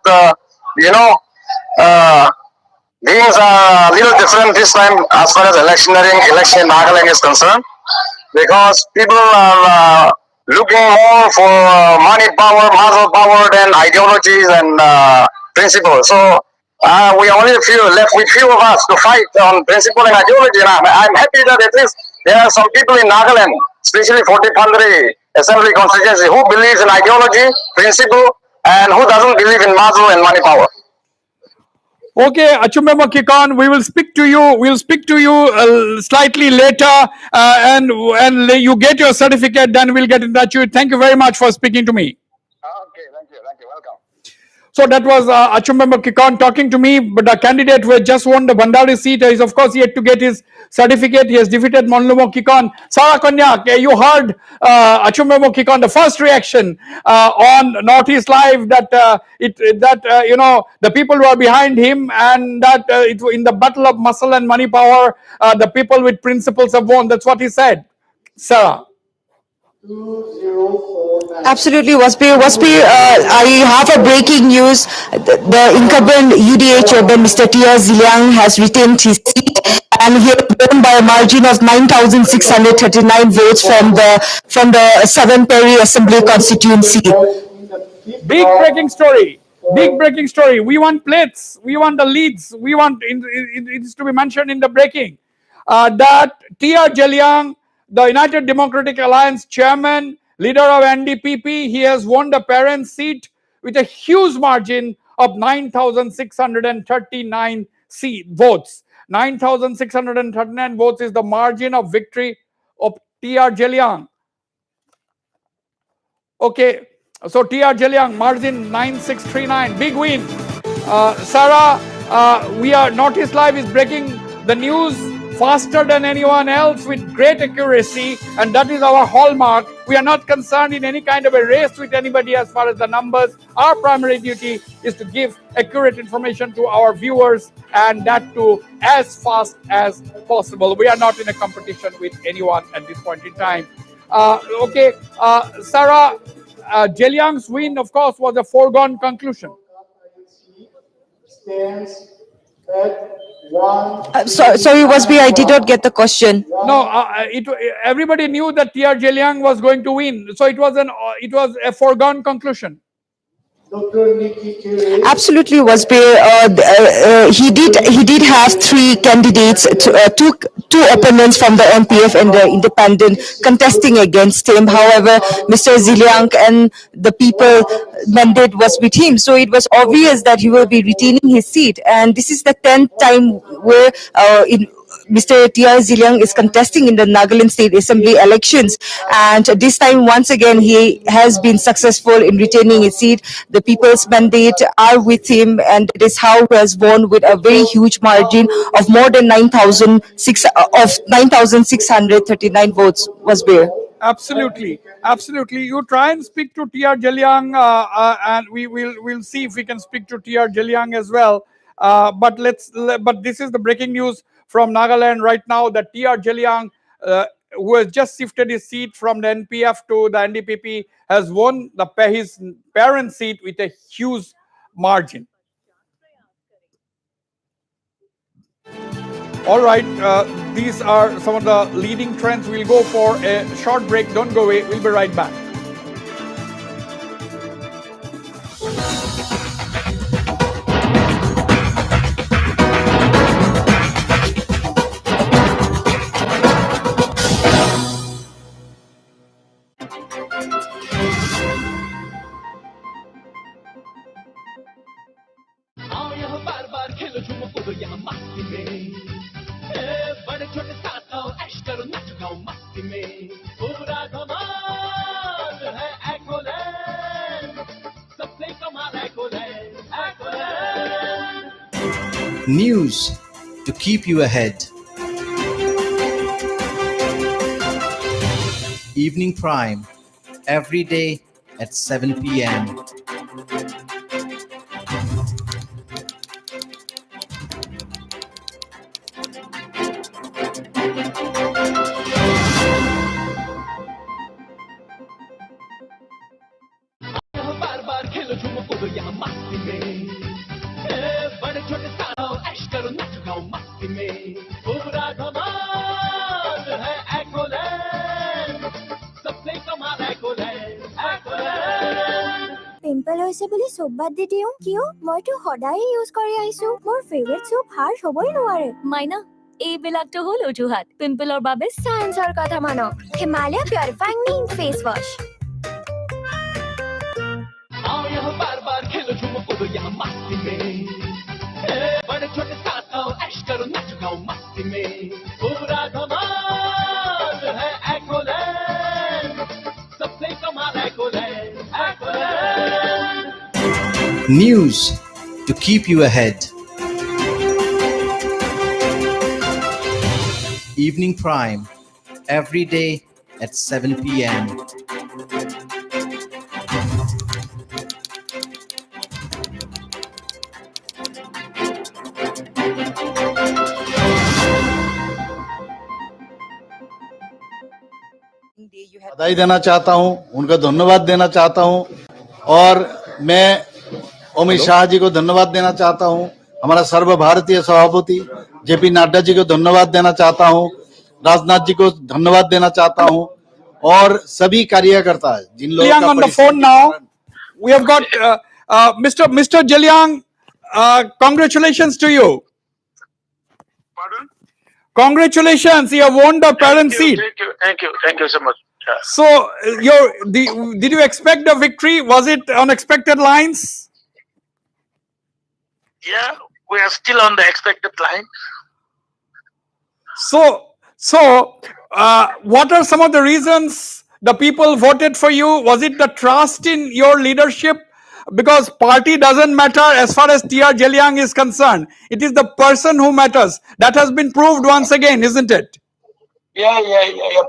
Speaker 5: you know, uh, things are a little different this time as far as election in Nagaland is concerned, because people are looking more for money power, muscle power than ideologies and principles. So we are only left with few of us to fight on principle and ideology. And I'm happy that at least there are some people in Nagaland, especially 40 Pandri Assembly constituency, who believes in ideology, principle, and who doesn't believe in muscle and money power.
Speaker 2: Okay, Achumbemo Kikon, we will speak to you. We'll speak to you slightly later, and you get your certificate. Then we'll get in touch with you. Thank you very much for speaking to me.
Speaker 5: Okay, thank you, welcome.
Speaker 2: So that was Achumbemo Kikon talking to me, but the candidate who has just won the Bandari seat is, of course, yet to get his certificate. He has defeated Monlumo Kikon. Sarah Konyak, you heard Achumbemo Kikon, the first reaction on Northeast Live that the people who are behind him, and that in the battle of muscle and money power, the people with principles have won. That's what he said. Sarah.
Speaker 4: Absolutely, Waspi. I have a breaking news. The incumbent UDA chairman, Mr. Tia Ziliang, has retained his seat, and he has won by a margin of 9,639 votes from the Southern Perry Assembly constituency.
Speaker 2: Big breaking story. Big breaking story. We want plates. We want the leads. We want it is to be mentioned in the breaking that Tia Ziliang, the United Democratic Alliance chairman, leader of NDPP, he has won the parent seat with a huge margin of 9,639 votes. 9,639 votes is the margin of victory of Tia Ziliang. Okay, so Tia Ziliang, margin 9639, big win. Sarah, Northeast Live is breaking the news faster than anyone else with great accuracy, and that is our hallmark. We are not concerned in any kind of a race with anybody as far as the numbers. Our primary duty is to give accurate information to our viewers, and that too as fast as possible. We are not in a competition with anyone at this point in time. Sarah, Ziliang's win, of course, was a foregone conclusion.
Speaker 4: Sorry, Waspi, I did not get the question.
Speaker 2: No, everybody knew that Tia Ziliang was going to win, so it was a foregone conclusion.
Speaker 4: Absolutely, Waspi. He did have three candidates, two opponents from the NPF and the independent contesting against him. However, Mr. Ziliang and the people mandate was with him, so it was obvious that he will be retaining his seat. And this is the 10th time where Mr. Tia Ziliang is contesting in the Nagaland State Assembly elections, and this time once again he has been successful in retaining his seat. The people's mandate are with him, and it is how he has won with a very huge margin of more than 9,639 votes. Was there?
Speaker 2: Absolutely, absolutely. You try and speak to T.R. Jaliang, and we'll see if we can speak to T.R. Jaliang as well. But this is the breaking news from Nagaland right now that T.R. Jaliang, who has just shifted his seat from the NPF to the NDPP, has won his parent seat with a huge margin. All right, these are some of the leading trends. We'll go for a short break. Don't go away. We'll be right back.
Speaker 1: News to keep you ahead. Evening Prime, every day at 7 p.m.
Speaker 8: Pimple হৈছে বুলি চব বাদ দি দিওঁ কিয় মইতো সদায় use কৰি আহিছো মোৰ ফেভাৰিট সোপ হাৰ্শ হ'বই নোৱাৰে মাইনা এইবিলাকতো হ'ল অজুহাত পিম্পলৰ বাবে সায়েন্সৰ কথা মানক হিমালয়া পিউৰিফাইং নিম ফেচ ৱাশ आओ यहाँ बार बार खेलो झूमो कूदो यहाँ मस्ती में बड़े छोटे साथ आओ ऐश करो नाचो गाओ मस्ती में पूरा धमाल है एक्वालैंड सबसे कमाल एक्वालैंड
Speaker 1: News to keep you ahead. Evening Prime, every day at 7 p.m.
Speaker 6: बधाई देना चाहता हूं, उनका धन्यवाद देना चाहता हूं और मैं अमित शाह जी को धन्यवाद देना चाहता हूं, हमारा सर्वभारतीय सभापति जेपी नड्डा जी को धन्यवाद देना चाहता हूं, राजनाथ जी को धन्यवाद देना चाहता हूं और सभी कार्यकर्ता जिन लोगों का
Speaker 2: on the phone now. We have got Mr. Jaliang. Congratulations to you.
Speaker 22: Pardon?
Speaker 2: Congratulations, you have won the parent seat.
Speaker 22: Thank you so much. Yeah.
Speaker 2: So, did you expect the victory? Was it on expected lines?
Speaker 22: Yeah, we are still on the expected line.
Speaker 2: So, what are some of the reasons the people voted for you? Was it the trust in your leadership? Because party doesn't matter as far as T.R. Jaliang is concerned. It is the person who matters. That has been proved once again, isn't it?
Speaker 22: Yeah.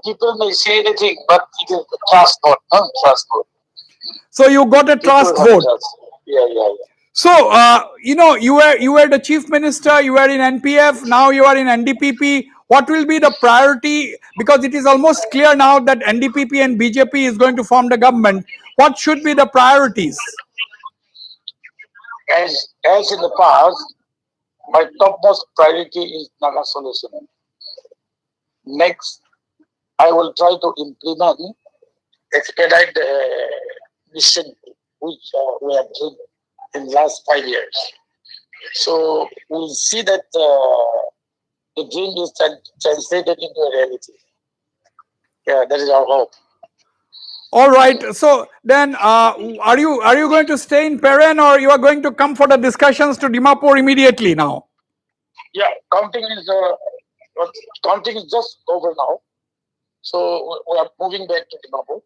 Speaker 22: People may say anything, but it is the trust vote, not trust vote.
Speaker 2: So you got a trust vote.
Speaker 22: Yeah.
Speaker 2: So, you were the chief minister, you were in NPF, now you are in NDPP. What will be the priority? Because it is almost clear now that NDPP and BJP is going to form the government. What should be the priorities?
Speaker 22: As in the past, my topmost priority is Naga solution. Next, I will try to expedite the mission which we have done in the last 5 years. So we'll see that the dream is translated into a reality. Yeah, that is our hope.
Speaker 2: All right. So then, are you going to stay in Peren or you are going to come for the discussions to Dimapur immediately now?
Speaker 22: Yeah, counting is just over now. So we are moving back to Dimapur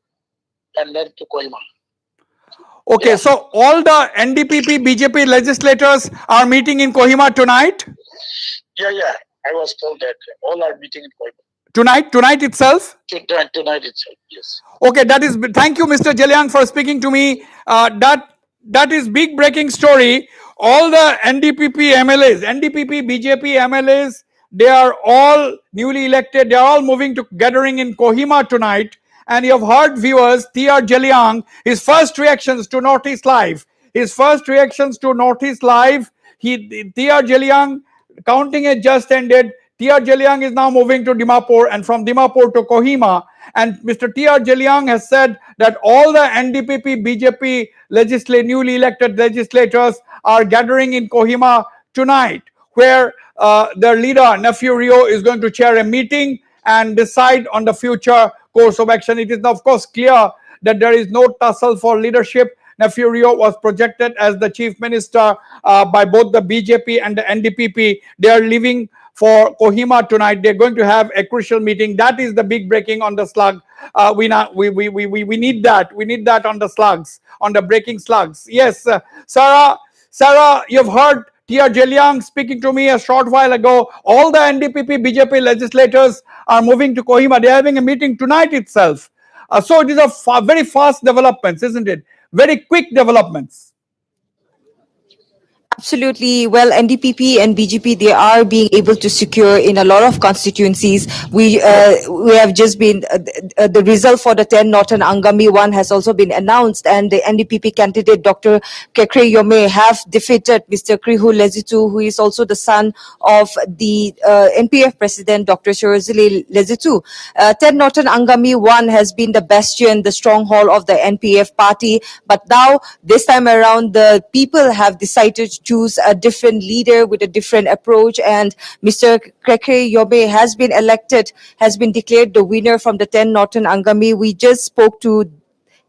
Speaker 22: and then to Kohima.
Speaker 2: Okay, so all the NDPP, BJP legislators are meeting in Kohima tonight?
Speaker 22: Yeah. I was told that all are meeting in Kohima.
Speaker 2: Tonight itself?
Speaker 22: Tonight itself, yes.
Speaker 2: Okay, that is. Thank you, Mr. Jeliang, for speaking to me. That is big breaking story. All the NDPP MLAs, NDPP, BJP MLAs, they are all newly elected. They are all moving to gathering in Kohima tonight. And you have heard viewers, T.R. Jeliang, his first reactions to Northeast Live. His first reactions to Northeast Live. T.R. Jeliang, counting has just ended. T.R. Jeliang is now moving to Dimapur and from Dimapur to Kohima. And Mr. T.R. Jeliang has said that all the NDPP, BJP newly elected legislators are gathering in Kohima tonight, where their leader, Nephew Rio, is going to chair a meeting and decide on the future course of action. It is, of course, clear that there is no tussle for leadership. Nephew Rio was projected as the chief minister by both the BJP and the NDPP. They are leaving for Kohima tonight. They're going to have a crucial meeting. That is the big breaking on the slug. We need that. We need that on the slugs, on the breaking slugs. Yes, Sarah, you've heard T.R. Jeliang speaking to me a short while ago. All the NDPP, BJP legislators are moving to Kohima. They're having a meeting tonight itself. So it is a very fast developments, isn't it? Very quick developments.
Speaker 4: Absolutely. Well, NDPP and BGP, they are being able to secure in a lot of constituencies. We have just been, the result for the 10 Northern Angami one has also been announced, and the NDPP candidate, Dr. Kekre Yome, have defeated Mr. Krihu Lezitu, who is also the son of the NPF president, Dr. Shirozili Lezitu. 10 Northern Angami one has been the bastion, the stronghold of the NPF party, but now, this time around, the people have decided to choose a different leader with a different approach, and Mr. Kekre Yobe has been elected, has been declared the winner from the 10 Northern Angami. We just spoke to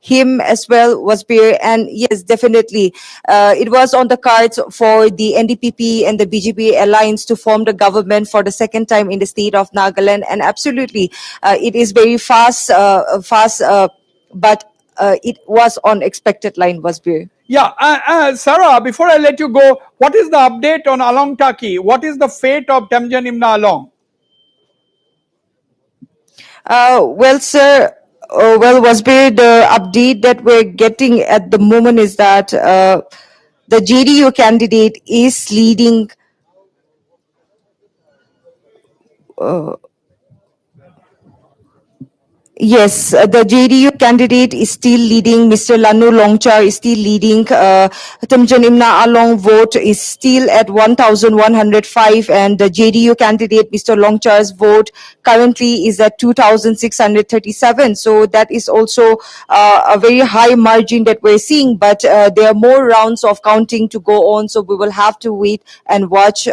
Speaker 4: him as well, Wasbir, and yes, definitely, it was on the cards for the NDPP and the BJP alliance to form the government for the second time in the state of Nagaland, and absolutely, it is very fast, but it was on expected line, Wasbir.
Speaker 2: Yeah, Sarah, before I let you go, what is the update on Along Taki? What is the fate of Temjan Imna Along?
Speaker 4: Well, sir, Wasbir, the update that we're getting at the moment is that the JDU candidate is leading. Yes, the JDU candidate is still leading. Mr. Lanu Longchar is still leading. Temjan Imna Along vote is still at 1,105, and the JDU candidate, Mr. Longchar's vote, currently is at 2,637. So that is also a very high margin that we're seeing. But there are more rounds of counting to go on, so we will have to wait and watch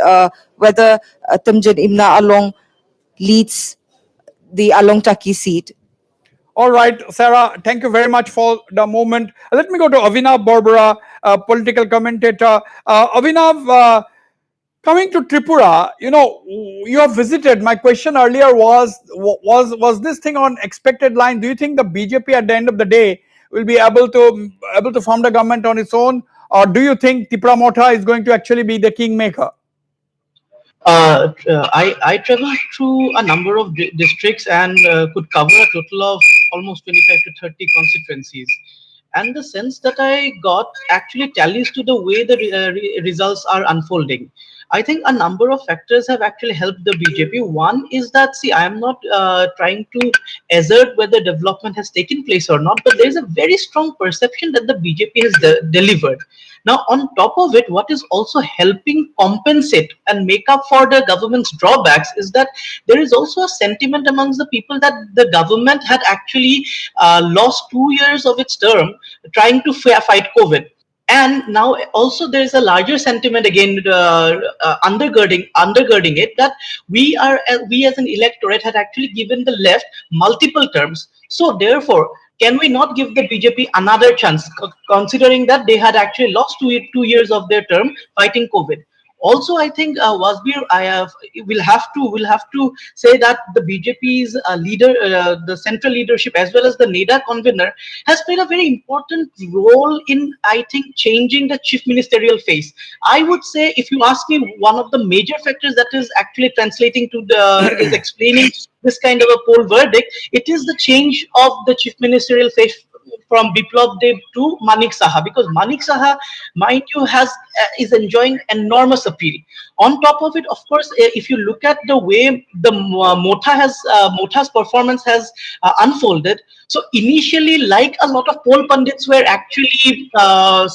Speaker 4: whether Temjan Imna Along leads the Along Taki seat.
Speaker 2: All right, Sarah, thank you very much for the moment. Let me go to Avinav Barbara, political commentator. Avinav, coming to Tripura, you have visited. My question earlier was this thing on expected line? Do you think the BJP at the end of the day will be able to form the government on its own, or do you think Tripura Motha is going to actually be the kingmaker?
Speaker 10: I traveled through a number of districts and could cover a total of almost 25 to 30 constituencies. And the sense that I got actually tallies to the way the results are unfolding. I think a number of factors have actually helped the BJP. One is that, see, I am not trying to assert whether development has taken place or not, but there is a very strong perception that the BJP has delivered. Now, on top of it, what is also helping compensate and make up for the government's drawbacks is that there is also a sentiment amongst the people that the government had actually lost 2 years of its term trying to fight COVID. And now also there is a larger sentiment again undergirding it that we as an electorate had actually given the left multiple terms. So therefore, can we not give the BJP another chance, considering that they had actually lost two years of their term fighting COVID? Also, I think Wasbir, will have to say that the BJP's leader, the central leadership, as well as the NEDA convener, has played a very important role in, I think, changing the chief ministerial face. I would say, if you ask me, one of the major factors that is actually translating to the is explaining this kind of a poll verdict. It is the change of the chief ministerial face from Biplab Deb to Manik Saha, because Manik Saha, mind you, is enjoying enormous appeal. On top of it, of course, if you look at the way the Motha's performance has unfolded, so initially, like a lot of poll pundits were actually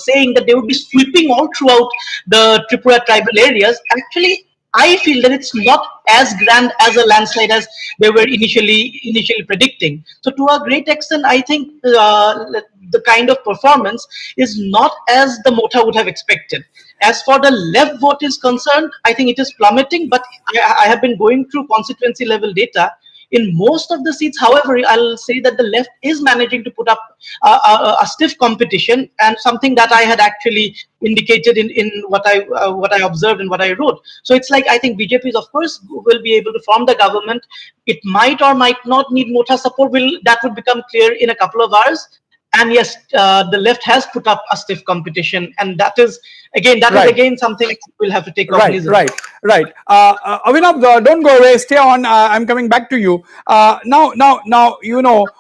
Speaker 10: saying that they would be sweeping all throughout the Tripura tribal areas, actually I feel that it's not as grand as a landslide as they were initially predicting. So to a great extent, I think the kind of performance is not as the Motha would have expected. As for the left vote is concerned, I think it is plummeting, but I have been going through constituency level data. In most of the seats, however, I'll say that the left is managing to put up a stiff competition, and something that I had actually indicated in what I observed and what I wrote. So it's like, I think BJP, of course, will be able to form the government. It might or might not need Motha support. That would become clear in a couple of hours. And yes, the left has put up a stiff competition, and that is again something we'll have to take cognizance.
Speaker 2: Right. Avinav, don't go away. Stay on. I'm coming back to you. Now,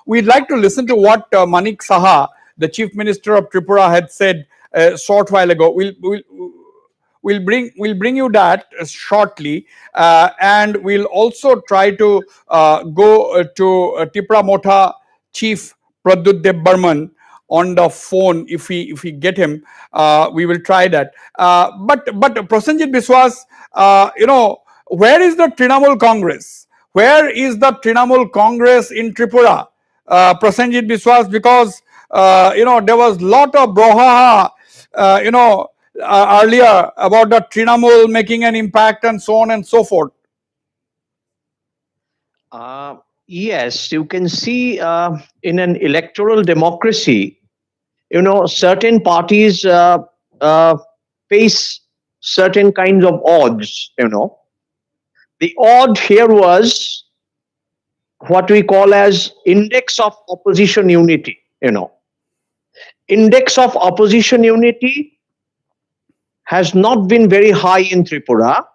Speaker 2: we'd like to listen to what Manik Saha, the Chief Minister of Tripura, had said a short while ago. We'll bring you that shortly, and we'll also try to go to Tripura Motha Chief Pradyut Deb Burman on the phone. If we get him, we will try that. But Prasenjit Biswas, where is the Trinamool Congress? Where is the Trinamool Congress in Tripura, Prasenjit Biswas? Because there was lot of brouhaha, earlier about the Trinamool making an impact and so on and so forth.
Speaker 7: Yes, you can see in an electoral democracy, certain parties face certain kinds of odds. The odd here was what we call as index of opposition unity. Index of opposition unity has not been very high in Tripura,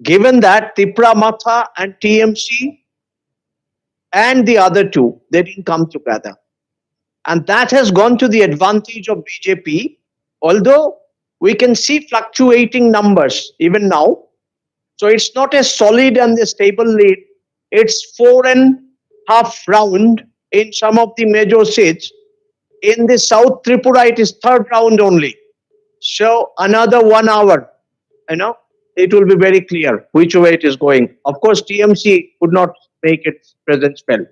Speaker 7: given that Tripura Motha and TMC and the other two, they didn't come together. And that has gone to the advantage of BJP, although we can see fluctuating numbers even now. So it's not a solid and a stable lead. It's 4.5 round in some of the major seats. In the South Tripura, it is third round only. So another 1 hour, it will be very clear which way it is going. Of course, TMC could not make its presence felt.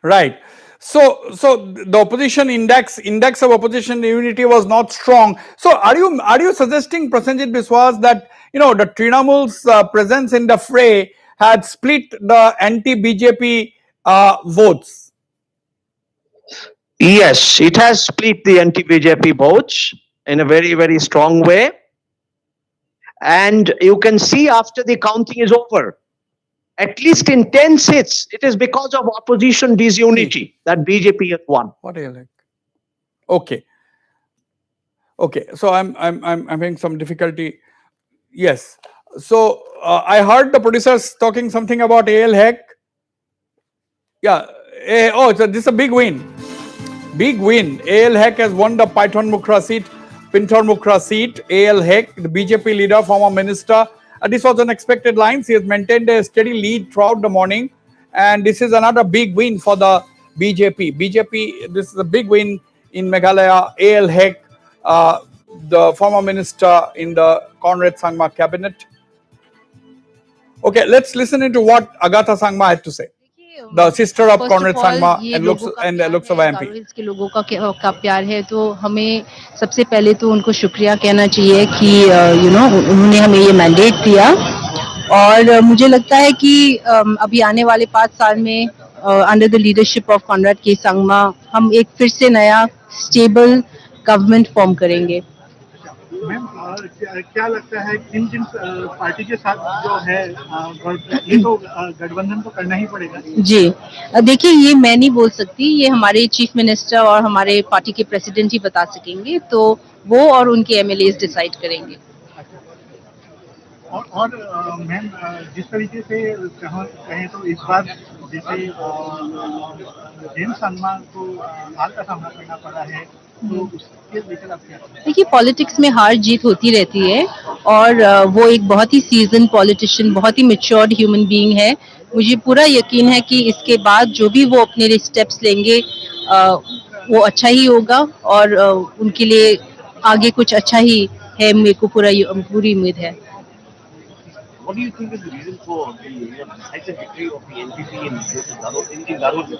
Speaker 2: Right. So the opposition index of opposition unity was not strong. So are you suggesting, Prasenjit Biswas, that the Trinamool's presence in the fray had split the anti-BJP votes?
Speaker 7: Yes, it has split the anti-BJP votes in a very, very strong way. And you can see after the counting is over, at least in 10 seats, it is because of opposition disunity that BJP has won.
Speaker 2: What do you like? Okay. So I'm having some difficulty. Yes. So I heard the producers talking something about AL Heck. Yeah. So this is a big win. Big win. AL Heck has won the Pinthor Mukhra seat. AL Heck, the BJP leader, former minister. This was unexpected lines. He has maintained a steady lead throughout the morning. And this is another big win for the BJP. This is a big win in Meghalaya. AL Heck, the former minister in the Conrad Sangma cabinet. Okay, let's listen into what Agatha Sangma had to say. The sister of Conrad Sangma and Lok Sabha MP.
Speaker 12: इसके लोगों का प्यार है, तो हमें सबसे पहले तो उनको शुक्रिया कहना चाहिए कि उन्होंने हमें ये मैंडेट दिया, और मुझे लगता है कि अभी आने वाले 5 साल में under the leadership of Conrad के संगमा हम एक फिर से नया स्टेबल गवर्नमेंट फॉर्म करेंगे.
Speaker 11: मैम क्या लगता है किन किन पार्टी के साथ जो है ये तो गठबंधन तो करना ही पड़ेगा।
Speaker 12: जी देखिए, ये मैं नहीं बोल सकती, ये हमारे चीफ मिनिस्टर और हमारे पार्टी के प्रेसिडेंट ही बता सकेंगे, तो वो और उनके एमएलए डिसाइड करेंगे।
Speaker 11: और मैम जिस तरीके से कहें तो इस बार जैसे जेम्स संगमा को हार का सामना करना पड़ा है, तो उसके लेकर आप क्या?
Speaker 12: देखिए, पॉलिटिक्स में हार जीत होती रहती है और वो एक बहुत ही सीजन पॉलिटिशियन, बहुत ही मैच्योर्ड ह्यूमन बीइंग है। मुझे पूरा यकीन है कि इसके बाद जो भी वो अपने लिए स्टेप्स लेंगे वो अच्छा ही होगा और उनके लिए आगे कुछ अच्छा ही है, मेरे को पूरी उम्मीद है।
Speaker 9: What do you think is the reason for the decisive victory of the NPP in Darul?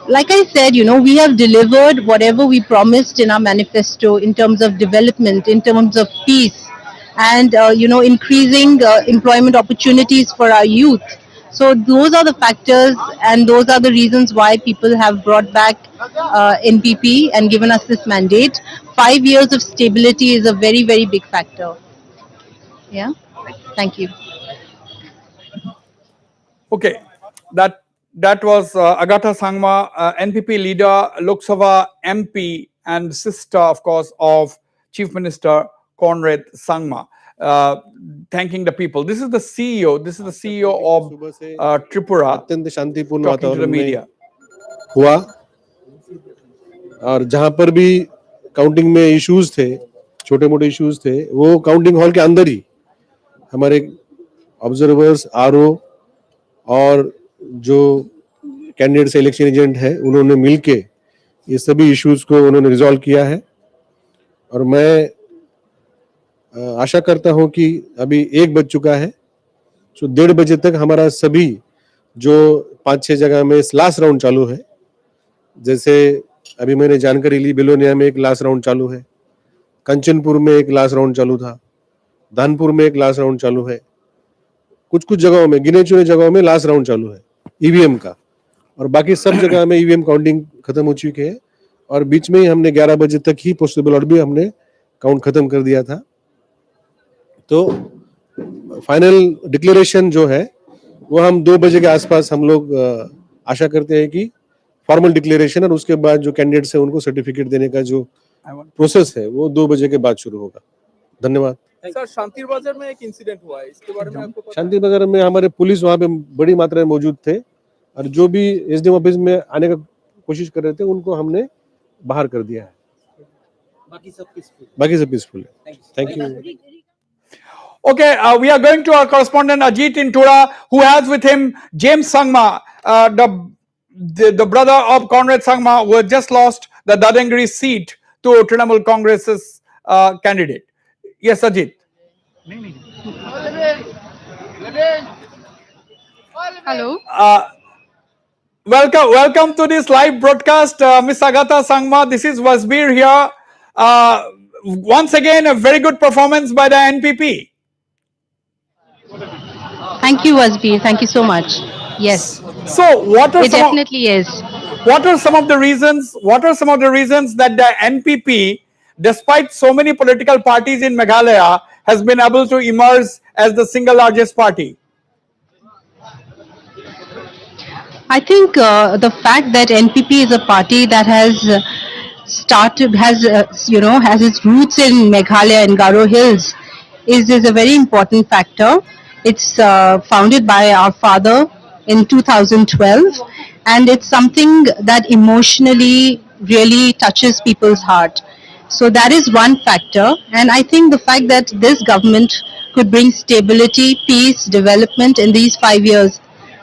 Speaker 12: Like I said, we have delivered whatever we promised in our manifesto in terms of development, in terms of peace, and increasing employment opportunities for our youth. So those are the factors, and those are the reasons why people have brought back NPP and given us this mandate. 5 years of stability is a very, very big factor. Yeah. Thank you.
Speaker 2: Okay, that was Agatha Sangma, NPP leader, Lok Sabha MP, and sister, of course, of Chief Minister Conrad Sangma, thanking the people. This is the CEO. This is the CEO of Tripura.
Speaker 14: अत्यंत शांतिपूर्ण
Speaker 2: talking to the
Speaker 14: वातावरण में
Speaker 2: media.
Speaker 14: हुआ और जहां पर भी counting में इश्यूज थे, छोटे मोटे इश्यूज थे, वो काउंटिंग हॉल के अंदर ही हमारे ऑब्जर्वर्स, आरओ और जो कैंडिडेट से इलेक्शन एजेंट है, उन्होंने मिलके ये सभी इश्यूज को उन्होंने रिजॉल्व किया है। और मैं आशा करता हूं कि अभी 1 बज चुका है, तो 1:30 बजे तक हमारा सभी जो 5-6 जगह में लास्ट राउंड चालू है, जैसे अभी मैंने जानकारी ली, बिलोनिया में एक लास्ट राउंड चालू है, कंचनपुर में एक लास्ट राउंड चालू था, धानपुर में एक लास्ट राउंड चालू है, कुछ जगहों में, गिने चुने जगहों में लास्ट राउंड चालू है ईवीएम का, और बाकी सब जगह में ईवीएम काउंटिंग खत्म हो चुकी है। और बीच में ही हमने 11 बजे तक ही पोस्टल बैलेट भी हमने काउंट खत्म कर दिया था। तो फाइनल डिक्लेरेशन जो है वो हम 2 बजे के आसपास हम लोग आशा करते हैं कि फॉर्मल डिक्लेरेशन, और उसके बाद जो कैंडिडेट्स है उनको सर्टिफिकेट देने का जो प्रोसेस है वो 2 बजे के बाद शुरू होगा। धन्यवाद।
Speaker 23: सर, शांति बाजार में एक इंसिडेंट हुआ है, इसके बारे में आपको पता?
Speaker 14: शांति बाजार में हमारे पुलिस वहां पे बड़ी मात्रा में मौजूद थे, और जो भी एसडीएम ऑफिस में आने का कोशिश कर रहे थे उनको हमने बाहर कर दिया है। बाकी सब पीसफुल है। Thank you.
Speaker 2: Okay, we are going to our correspondent Ajit in Tura, who has with him James Sangma, the brother of Conrad Sangma, who had just lost the Dadangri seat to Trinamool Congress's candidate. Yes, Ajit.
Speaker 12: Hello.
Speaker 2: Welcome to this live broadcast, Miss Agatha Sangma. This is Wasbir here. Once again, a very good performance by the NPP.
Speaker 12: Thank you, Wasbir. Thank you so much. Yes.
Speaker 2: So, what are
Speaker 12: It definitely is.
Speaker 2: What are some of the reasons? What are some of the reasons that the NPP, despite so many political parties in Meghalaya, has been able to emerge as the single largest party?
Speaker 12: I think the fact that NPP is a party that has has its roots in Meghalaya and Garo Hills is a very important factor. It's founded by our father in 2012, and it's something that emotionally really touches people's heart. So that is one factor, and I think the fact that this government could bring stability, peace, development in these 5 years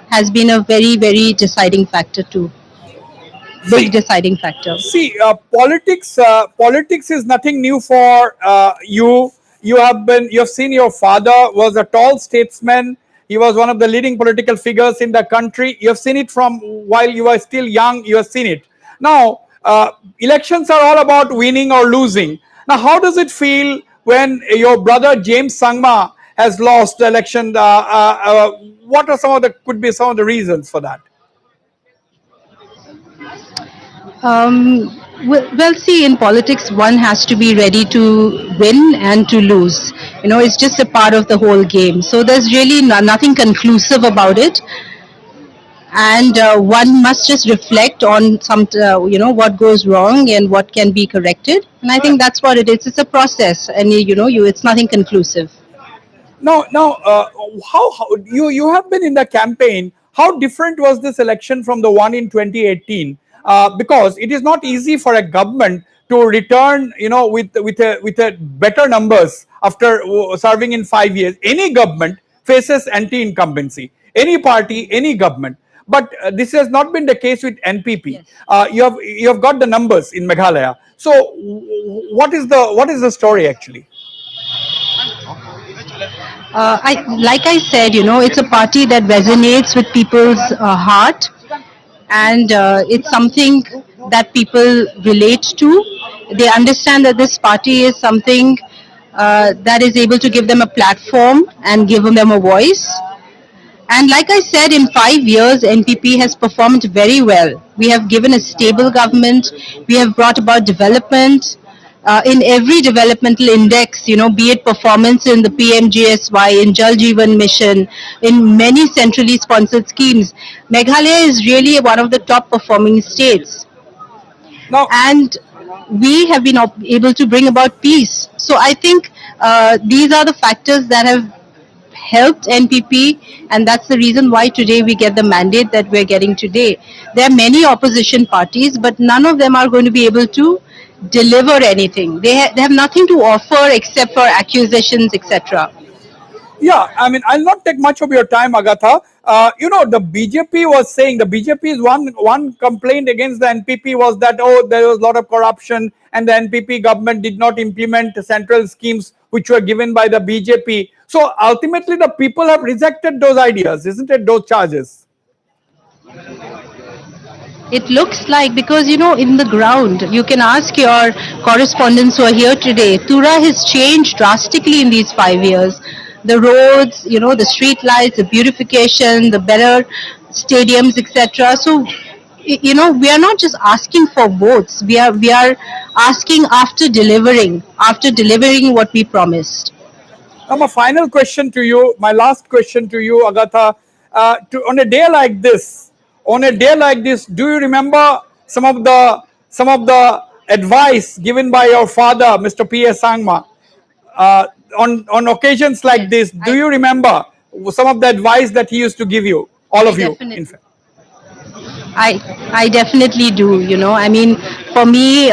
Speaker 12: has been a very, very deciding factor too. Big deciding factor.
Speaker 2: See, politics is nothing new for you. You have seen your father was a tall statesman. He was one of the leading political figures in the country. You have seen it from while you were still young. You have seen it. Now, elections are all about winning or losing. Now, how does it feel when your brother James Sangma has lost the election? What are could be some of the reasons for that?
Speaker 12: Well, see, in politics, one has to be ready to win and to lose. It's just a part of the whole game. So there's really nothing conclusive about it, and one must just reflect on what goes wrong and what can be corrected. And I think that's what it is. It's a process, and it's nothing conclusive.
Speaker 2: Now, how you have been in the campaign? How different was this election from the one in 2018? Because it is not easy for a government to return, with a better numbers after serving in 5 years. Any government faces anti-incumbency. Any party, any government. But this has not been the case with NPP.
Speaker 12: Yes.
Speaker 2: You have got the numbers in Meghalaya. So, what is the story actually?
Speaker 12: Like I said, it's a party that resonates with people's heart, and it's something that people relate to. They understand that this party is something that is able to give them a platform and give them a voice. And like I said, in 5 years, NPP has performed very well. We have given a stable government. We have brought about development in every developmental index, be it performance in the PMGSY, in Jal Jeevan Mission, in many centrally sponsored schemes. Meghalaya is really one of the top performing states. And we have been able to bring about peace. So I think these are the factors that have helped NPP, and that's the reason why today we get the mandate that we're getting today. There are many opposition parties, but none of them are going to be able to deliver anything. They have nothing to offer except for accusations, etc.
Speaker 2: Yeah, I mean, I'll not take much of your time, Agatha. The BJP was saying, the BJP's one complaint against the NPP was that, there was a lot of corruption and the NPP government did not implement the central schemes which were given by the BJP. So ultimately the people have rejected those ideas, isn't it, those charges?
Speaker 12: It looks like, because in the ground, you can ask your correspondents who are here today. Tura has changed drastically in these 5 years. The roads, the street lights, the beautification, the better stadiums, etc. So, we are not just asking for votes. We are asking after delivering what we promised.
Speaker 2: Now, my final question to you, my last question to you, Agatha, on a day like this, do you remember some of the advice given by your father, Mr. P.S. Sangma, on occasions like this? Do you remember some of the advice that he used to give you, all of you, in fact?
Speaker 12: I definitely do. I mean, for me,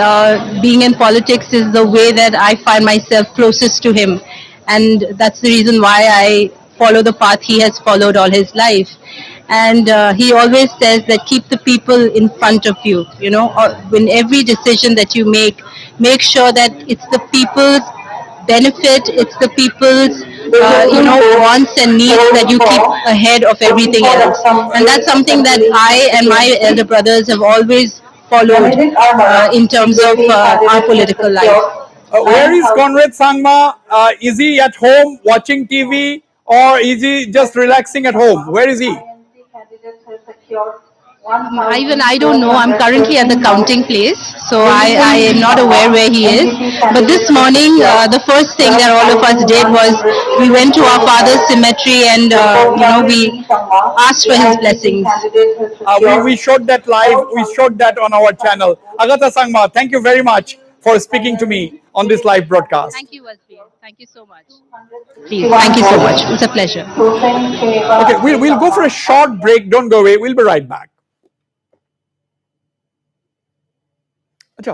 Speaker 12: being in politics is the way that I find myself closest to him, and that's the reason why I follow the path he has followed all his life. And he always says that keep the people in front of you. In every decision that you make sure that it's the people's benefit, it's the people's wants and needs that you keep ahead of everything else. And that's something that I and my elder brothers have always followed in terms of our political life.
Speaker 2: Where is Conrad Sangma? Is he at home watching TV, or is he just relaxing at home? Where is he?
Speaker 12: Even I don't know. I'm currently at the counting place, so I am not aware where he is. But this morning, the first thing that all of us did was we went to our father's cemetery and we asked for his blessings.
Speaker 2: We showed that live. We showed that on our channel. Agatha Sangma, thank you very much for speaking to me on this live broadcast.
Speaker 12: Thank you, Wasbir. Thank you so much. Please, thank you so much. It's a pleasure.
Speaker 2: Okay, we'll go for a short break. Don't go away. We'll be right back. अच्छा,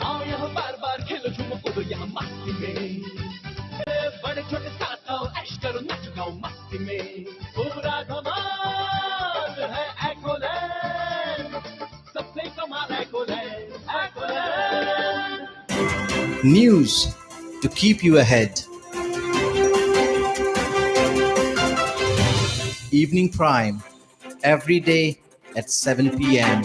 Speaker 8: आओ यहाँ बार बार खेलो झूमो कूदो यहाँ मस्ती में बड़े छोटे साथ आओ ऐश करो नाचो गाओ मस्ती में पूरा धमाल है एकोलैंड सबसे कमाल Ecoland Ecoland
Speaker 1: News to keep you ahead. Evening Prime, every day at 7 p.m.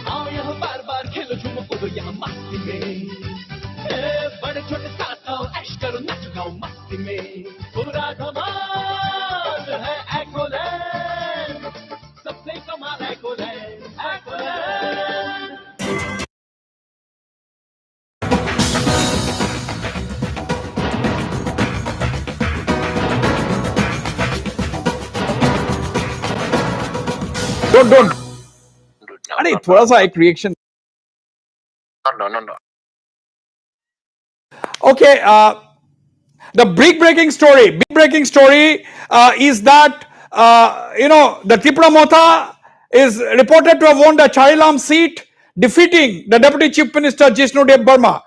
Speaker 8: आओ यहाँ बार बार खेलो झूमो कूदो यहाँ मस्ती में बड़े छोटे साथ आओ ऐश करो नाचो गाओ मस्ती में पूरा धमाल है एकोलैंड सबसे कमाल एकोलैंड एकोलैंड
Speaker 2: Don't. अरे थोड़ा सा एक reaction.
Speaker 5: No.
Speaker 2: Okay, the big breaking story is that the Tripura Motha is reported to have won the Charilam seat, defeating the Deputy Chief Minister Jishnu Dev Burma.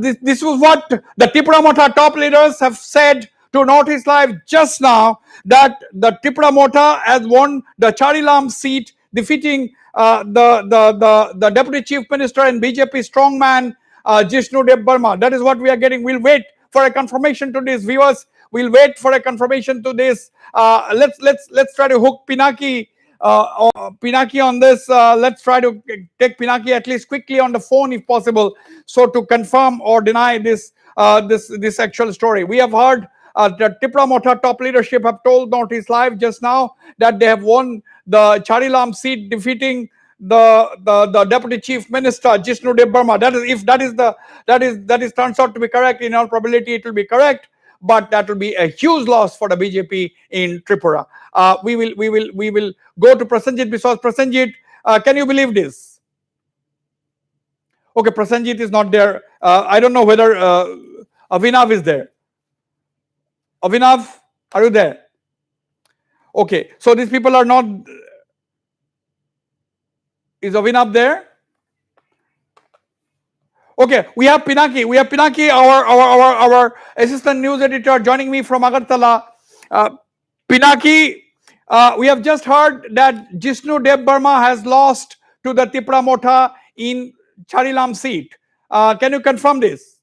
Speaker 2: This was what the Tripura Motha top leaders have said to Northeast Live just now, that the Tripura Motha has won the Charilam seat, defeating the Deputy Chief Minister and BJP strongman Jishnu Dev Burma. That is what we are getting. We'll wait for a confirmation to this, viewers. We'll wait for a confirmation to this. Let's try to hook Pinaki on this. Let's try to take Pinaki at least quickly on the phone if possible, so to confirm or deny this this actual story. We have heard the Tripura Motha top leadership have told Northeast Live just now that they have won the Charilam seat, defeating the Deputy Chief Minister Jishnu Dev Burma. That is, if that is turns out to be correct, in all probability it will be correct, but that will be a huge loss for the BJP in Tripura. We will go to Prasenjit, because Prasenjit, can you believe this? Okay, Prasenjit is not there. I don't know whether Avinav is there. Avinav, are you there? Okay, so these people are not. Is Avinav there? Okay, we have Pinaki, our assistant news editor, joining me from Agartala. Pinaki, we have just heard that Jishnu Dev Burma has lost to the Tripura Motha in Charilam seat. Can you confirm this?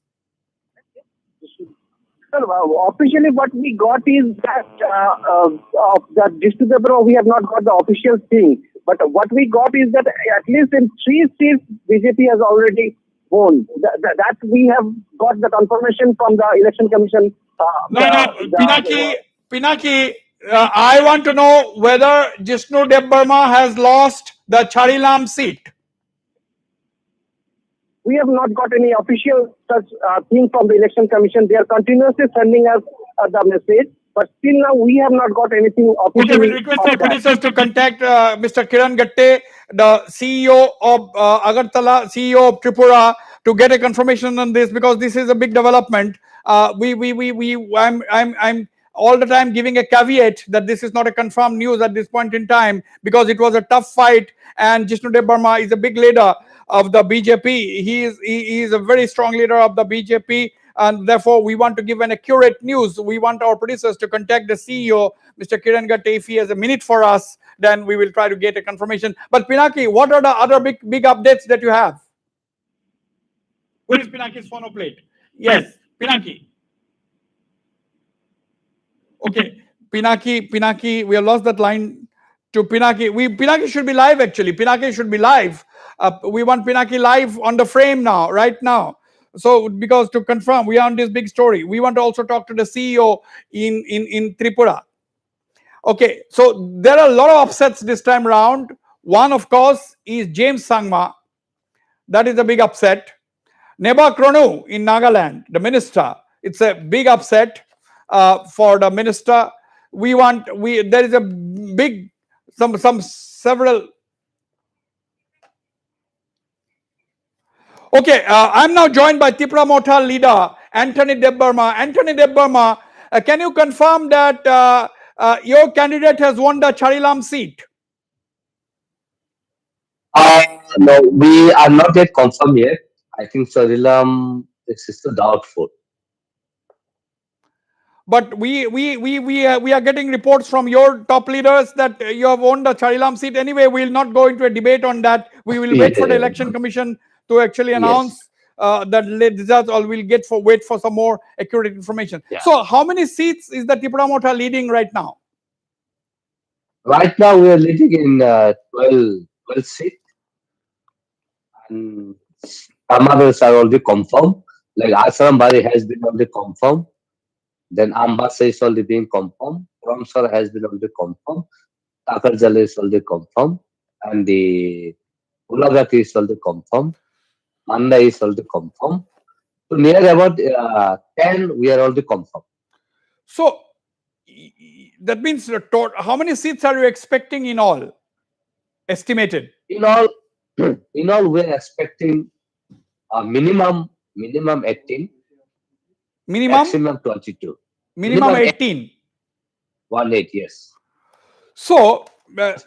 Speaker 13: Sir, officially what we got is that that Jishnu Dev Burma, we have not got the official thing. But what we got is that at least in 3 seats, BJP has already won. That we have got the confirmation from the election commission.
Speaker 2: Pinaki, I want to know whether Jishnu Dev Burma has lost the Charilam seat.
Speaker 13: We have not got any official such thing from the election commission. They are continuously sending us the message. But still now we have not got anything official.
Speaker 2: Okay, we request our producers to contact Mr. Kiran Gatte, the CEO of Agartala, CEO of Tripura, to get a confirmation on this, because this is a big development. I'm all the time giving a caveat that this is not a confirmed news at this point in time, because it was a tough fight, and Jishnu Dev Burma is a big leader of the BJP. He is a very strong leader of the BJP. And therefore, we want to give an accurate news. We want our producers to contact the CEO, Mr. Kiran Gatte. If he has a minute for us, then we will try to get a confirmation. But Pinaki, what are the other big updates that you have? Where is Pinaki's phone plate? Yes, Pinaki. Okay, Pinaki, we have lost that line to Pinaki. Pinaki should be live actually. Pinaki should be live. We want Pinaki live on the frame now, right now. So, because to confirm, we are on this big story. We want to also talk to the CEO in Tripura. Okay, so there are a lot of upsets this time around. One, of course, is James Sangma. That is a big upset. Neba Kronu in Nagaland, the minister. It's a big upset for the minister. There is a big, several. Okay, I'm now joined by Tripura Motha leader Anthony Dev Burma. Anthony Dev Burma, can you confirm that your candidate has won the Charilam seat?
Speaker 15: No, we are not yet confirmed yet. I think Charilam is still doubtful.
Speaker 2: But we are getting reports from your top leaders that you have won the Charilam seat. Anyway, we will not go into a debate on that. We will wait for the election commission to actually announce that results, or we'll wait for some more accurate information. So how many seats is the Tripura Motha leading right now?
Speaker 15: Right now we are leading in 12 seats. And some others are already confirmed. Like Asrambari has been already confirmed. Then Ambasa is already being confirmed. Ramsar has been already confirmed. Takarjala is already confirmed. And the Ulagati is already confirmed. Manda is already confirmed. So near about 10 we are already confirmed.
Speaker 2: So that means how many seats are you expecting in all? Estimated?
Speaker 15: In all we are expecting a minimum 18. Maximum 22.
Speaker 2: Minimum 18.
Speaker 15: 18, yes.
Speaker 2: So this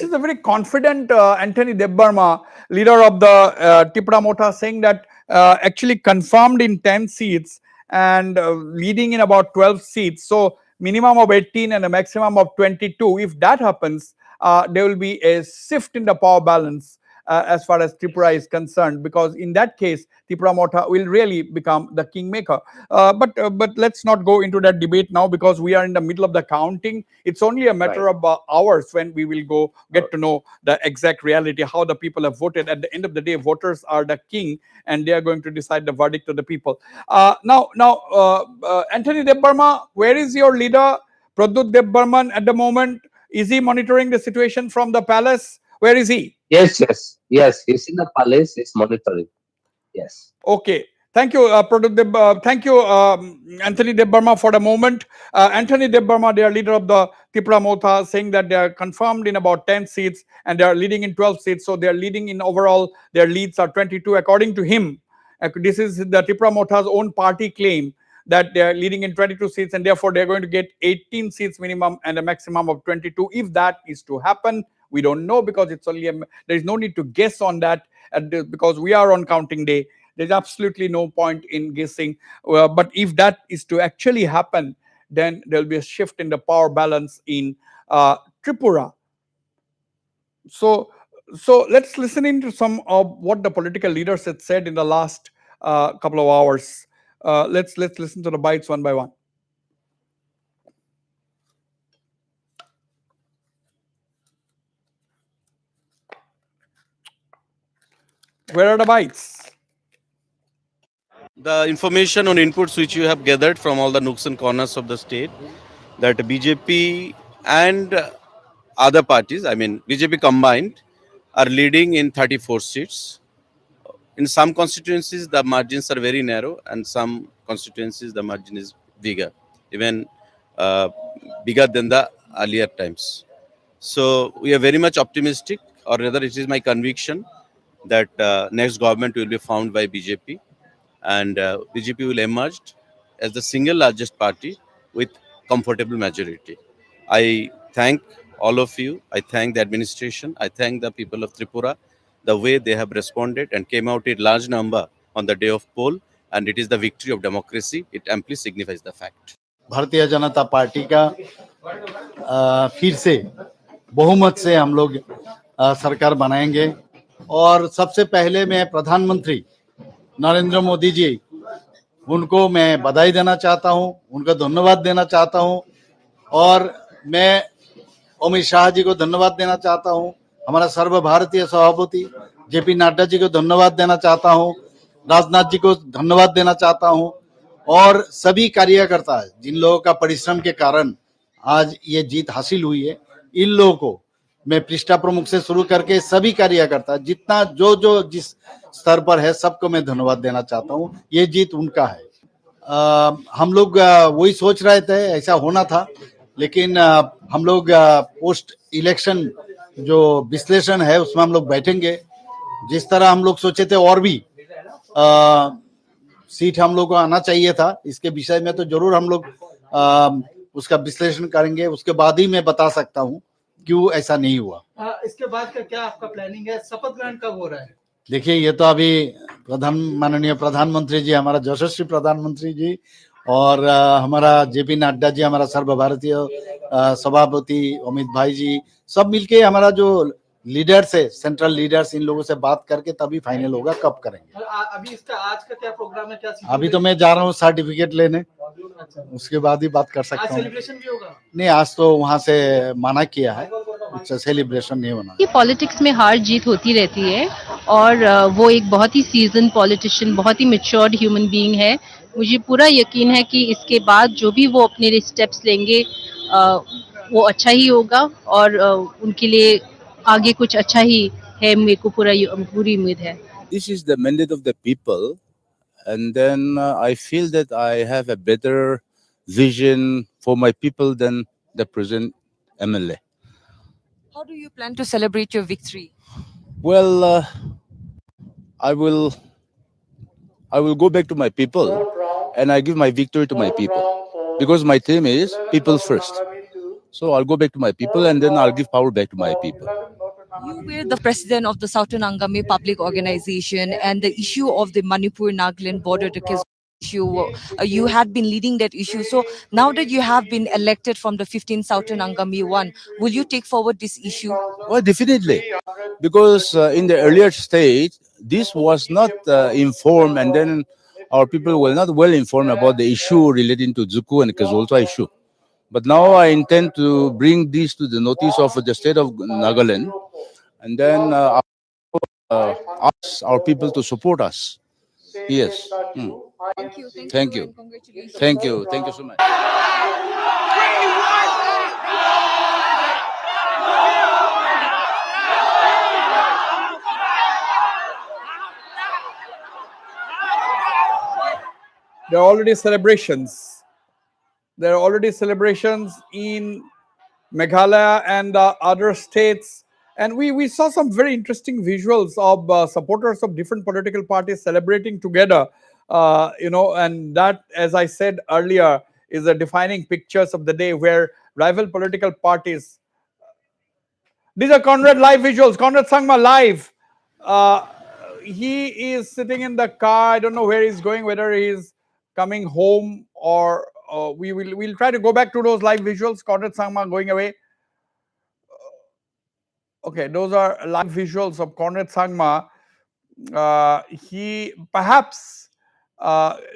Speaker 2: is a very confident Anthony Debbarma, leader of the Tripura Motha, saying that actually confirmed in 10 seats and leading in about 12 seats. So minimum of 18 and a maximum of 22. If that happens, there will be a shift in the power balance as far as Tripura is concerned, because in that case Tripura Motha will really become the kingmaker. But let's not go into that debate now, because we are in the middle of the counting. It's only a matter of hours when we will get to know the exact reality, how the people have voted. At the end of the day, voters are the king, and they are going to decide the verdict of the people. Now, Anthony Debbarma, where is your leader Pradyut Debbarman at the moment? Is he monitoring the situation from the palace? Where is he?
Speaker 15: Yes. He's in the palace. He's monitoring. Yes.
Speaker 2: Okay. Thank you, thank you, Anthony Debbarma, for the moment. Anthony Debbarma, they are leader of the Tripura Motha, saying that they are confirmed in about 10 seats and they are leading in 12 seats. So they are leading in overall, their leads are 22 according to him. This is the Tripura Motha's own party claim, that they are leading in 22 seats and therefore they are going to get 18 seats minimum and a maximum of 22. If that is to happen, we don't know, because it's only there is no need to guess on that because we are on counting day. There's absolutely no point in guessing. But if that is to actually happen, then there will be a shift in the power balance in Tripura. So let's listen into some of what the political leaders had said in the last couple of hours. Let's listen to the bites one by one. Where are the bites?
Speaker 16: The information on inputs which you have gathered from all the nooks and corners of the state, that BJP and other parties, I mean BJP combined, are leading in 34 seats. In some constituencies, the margins are very narrow, and some constituencies, the margin is bigger, even bigger than the earlier times. So we are very much optimistic, or rather it is my conviction, that next government will be found by BJP, and BJP will emerge as the single largest party with comfortable majority. I thank all of you. I thank the administration. I thank the people of Tripura, the way they have responded and came out in large number on the day of poll, and it is the victory of democracy. It amply signifies the fact.
Speaker 17: Bharatiya Janata party का फिर से बहुमत से हम लोग सरकार बनाएंगे। और सबसे पहले मैं प्रधानमंत्री नरेंद्र मोदी जी, उनको मैं बधाई देना चाहता हूं, उनका धन्यवाद देना चाहता हूं, और मैं अमित शाह जी को धन्यवाद देना चाहता हूं, हमारा सर्वभारतीय सभापति जेपी नड्डा जी को धन्यवाद देना चाहता हूं, राजनाथ जी को धन्यवाद देना चाहता हूं, और सभी कार्यकर्ता जिन लोगों का परिश्रम के कारण आज ये जीत हासिल हुई है, इन लोगों को मैं पृष्ठा प्रमुख से शुरू करके सभी कार्यकर्ता जितना जो जिस स्तर पर है, सबको मैं धन्यवाद देना चाहता हूं। ये जीत उनका है। हम लोग वही सोच रहे थे, ऐसा होना था, लेकिन हम लोग पोस्ट इलेक्शन जो विश्लेषण है उसमें हम लोग बैठेंगे। जिस तरह हम लोग सोचे थे और भी सीट हम लोग को आना चाहिए था, इसके विषय में तो जरूर हम लोग उसका विश्लेषण करेंगे। उसके बाद ही मैं बता सकता हूं क्यों ऐसा नहीं हुआ।
Speaker 18: इसके बाद का क्या आपका प्लानिंग है? शपथ ग्रहण कब हो रहा है?
Speaker 17: देखिए, ये तो अभी माननीय प्रधानमंत्री जी, हमारा यशस्वी प्रधानमंत्री जी और हमारा जेपी नड्डा जी, हमारा सर्वभारतीय सभापति अमित भाई जी, सब मिलके हमारा जो लीडर्स है, सेंट्रल लीडर्स, इन लोगों से बात करके तभी फाइनल होगा, कब करेंगे।
Speaker 18: अभी इसका आज का क्या प्रोग्राम है, क्या
Speaker 17: अभी तो मैं जा रहा हूँ सर्टिफिकेट लेने, उसके बाद ही बात कर
Speaker 18: आज
Speaker 17: सकता हूँ।
Speaker 18: सेलिब्रेशन भी होगा?
Speaker 17: नहीं, आज तो वहाँ से मना किया है, कुछ सेलिब्रेशन नहीं होना।
Speaker 12: कि पॉलिटिक्स में हार जीत होती रहती है और वो एक बहुत ही सीजन पॉलिटिशियन, बहुत ही मैच्योर्ड ह्यूमन बीइंग है। मुझे पूरा यकीन है कि इसके बाद जो भी वो अपने लिए स्टेप्स लेंगे वो अच्छा ही होगा और उनके लिए आगे कुछ अच्छा ही है, मेरे को पूरी उम्मीद है।
Speaker 19: This is the mandate of the people, and then I feel that I have a better vision for my people than the present MLA.
Speaker 4: How do you plan to celebrate your victory?
Speaker 19: Well, I will go back to my people, and I give my victory to my people because my theme is people first. So I'll go back to my people, and then I'll give power back to my people.
Speaker 4: You were the president of the Southern Angami Public Organization, and the issue of the Manipur-Nagaland border issue, you had been leading that issue. So now that you have been elected from the 15th Southern Angami one, will you take forward this issue?
Speaker 19: Well, definitely, because in the earlier stage, this was not informed, and then our people were not well informed about the issue relating to Zuku and Kazolta issue. But now I intend to bring this to the notice of the state of Nagaland, and then ask our people to support us. Yes.
Speaker 4: Thank you.
Speaker 19: Thank you.
Speaker 4: And congratulations.
Speaker 19: Thank you. Thank you so much.
Speaker 2: There are already celebrations. There are already celebrations in Meghalaya and other states. And we saw some very interesting visuals of supporters of different political parties celebrating together. And that, as I said earlier, is the defining pictures of the day where rival political parties. These are Conrad live visuals. Conrad Sangma live. He is sitting in the car. I don't know where he's going, whether he's coming home or we'll try to go back to those live visuals. Conrad Sangma going away. Okay, those are live visuals of Conrad Sangma. He perhaps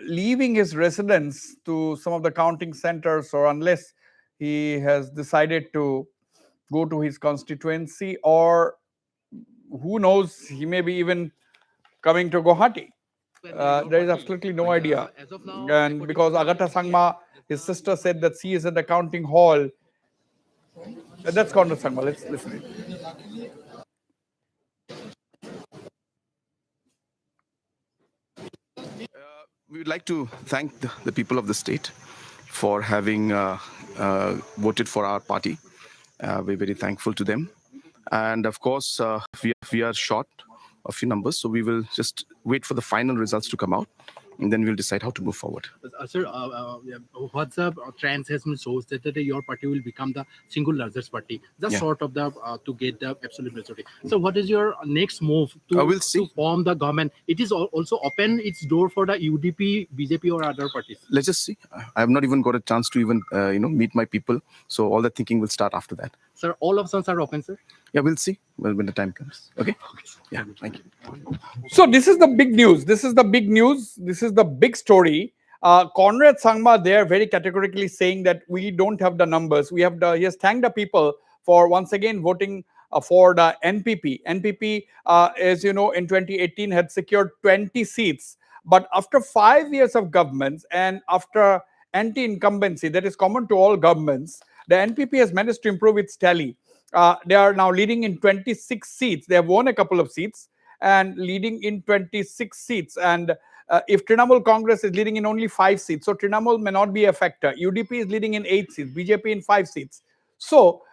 Speaker 2: leaving his residence to some of the counting centers, or unless he has decided to go to his constituency, or who knows, he may be even coming to Guwahati. There is absolutely no idea. And because Agata Sangma, his sister, said that she is at the counting hall. That's Conrad Sangma. Let's listen.
Speaker 20: We would like to thank the people of the state for having voted for our party. We're very thankful to them. And of course, we are short of few numbers, so we will just wait for the final results to come out, and then we'll decide how to move forward.
Speaker 21: Sir, WhatsApp trends has been shows that your party will become the single largest party, just sort of the to get the absolute majority. So, what is your next move to form the government? It is also open its door for the UDP, BJP, or other parties.
Speaker 20: Let's just see. I have not even got a chance to even meet my people, so all the thinking will start after that.
Speaker 21: Sir, all options are open, sir.
Speaker 20: Yeah, we'll see when the time comes. Okay. Yeah. Thank you.
Speaker 2: So this is the big news. This is the big news. This is the big story. Conrad Sangma there very categorically saying that we don't have the numbers. He has thanked the people for once again voting for the NPP. NPP, as you know, in 2018 had secured 20 seats. But after 5 years of governments and after anti-incumbency, that is common to all governments, the NPP has managed to improve its tally. They are now leading in 26 seats. They have won a couple of seats and leading in 26 seats. And if Trinamool Congress is leading in only 5 seats, so Trinamool may not be a factor. UDP is leading in 8 seats, BJP in 5 seats. So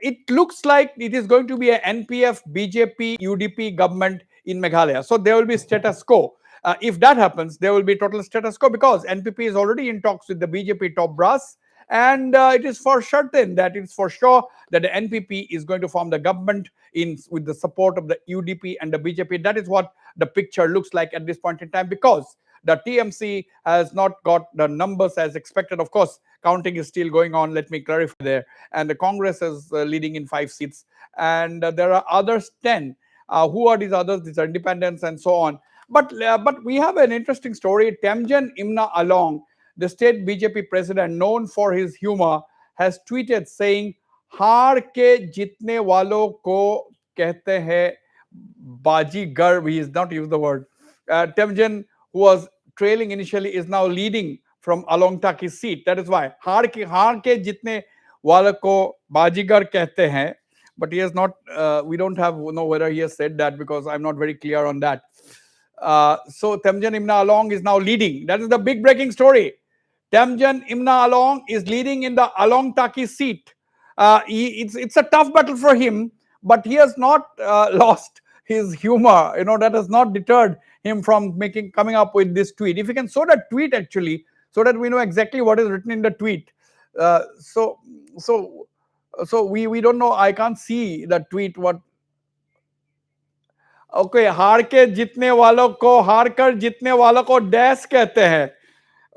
Speaker 2: it looks like it is going to be a NPF, BJP, UDP government in Meghalaya. So there will be status quo. If that happens, there will be total status quo because NPP is already in talks with the BJP top brass. And it is for certain that it's for sure that the NPP is going to form the government with the support of the UDP and the BJP. That is what the picture looks like at this point in time, because The TMC has not got the numbers as expected. Of course, counting is still going on. Let me clarify there. And the Congress is leading in 5 seats. And there are others 10. Who are these others? These are independents and so on. But we have an interesting story. Temjan Imna Along, the state BJP president, known for his humor, has tweeted saying, "Haar ke jitne walon ko kehte hai bajigar." He has not used the word. Temjan, who was trailing initially, is now leading from Alongtaki's seat. That is why haar ke jitne walon ko bajigar kehte hain. But he has not. We don't know whether he has said that, because I'm not very clear on that. So Temjan Imna Along is now leading. That is the big breaking story. Temjan Imna Along is leading in the Alongtaki seat. It's a tough battle for him, but he has not lost his humor. That has not deterred him from coming up with this tweet. If you can show that tweet actually, so that we know exactly what is written in the tweet. So we don't know. I can't see the tweet. What? Okay, हार के जीतने वालों को हार कर जीतने वालों को डैश कहते हैं.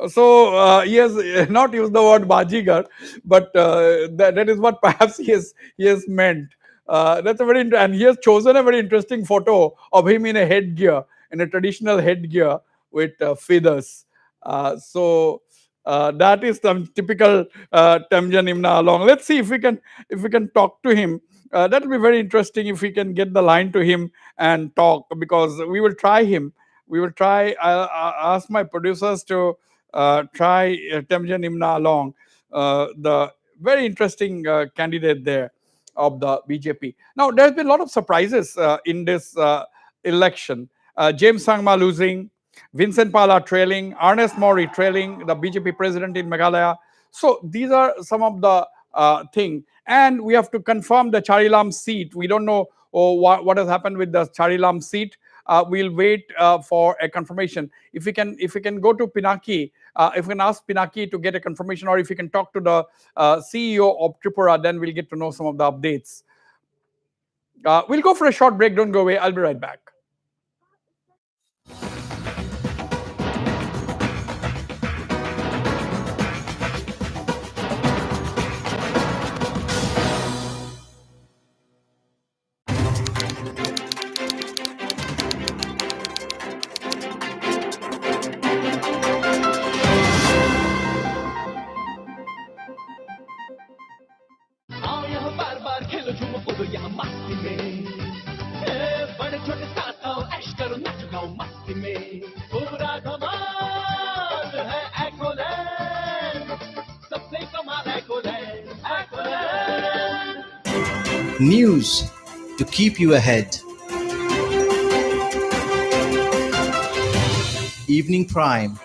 Speaker 2: So he has not used the word bajigar, but that is what perhaps he has meant. That's a and he has chosen a very interesting photo of him in a headgear, in a traditional headgear with feathers. So that is some typical Temjan Imna Along. Let's see if we can talk to him. That will be very interesting if we can get the line to him and talk, because we will try him. We will try. I'll ask my producers to try Temjan Imna Along, the very interesting candidate there of the BJP. Now, there's been a lot of surprises in this election. James Sangma losing, Vincent Pala trailing, Ernest Mori trailing, the BJP president in Meghalaya. So these are some of the things. And we have to confirm the Charilam seat. We don't know what has happened with the Charilam seat. We'll wait for a confirmation. If we can go to Pinaki, if we can ask Pinaki to get a confirmation, or if you can talk to the CEO of Tripura, then we'll get to know some of the updates. We'll go for a short break. Don't go away. I'll be right back.
Speaker 8: आओ यहाँ बार बार खेलो झूमो कूदो यहाँ मस्ती में बड़े छोटे साथ आओ ऐश करो नाचो गाओ मस्ती में पूरा धमाल है एकोलैंड सबसे कमाल Ecoland Ecoland
Speaker 1: News to keep you ahead. Evening Prime.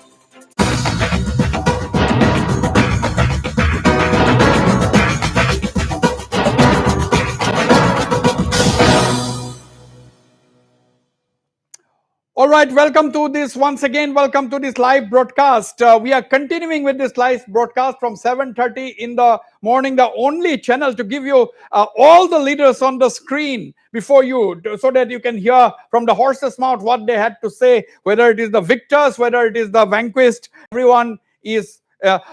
Speaker 2: All right, welcome to this once again. Welcome to this live broadcast. We are continuing with this live broadcast from 7:30 in the morning, the only channel to give you all the leaders on the screen before you, so that you can hear from the horse's mouth what they had to say, whether it is the victors, whether it is the vanquished. Everyone is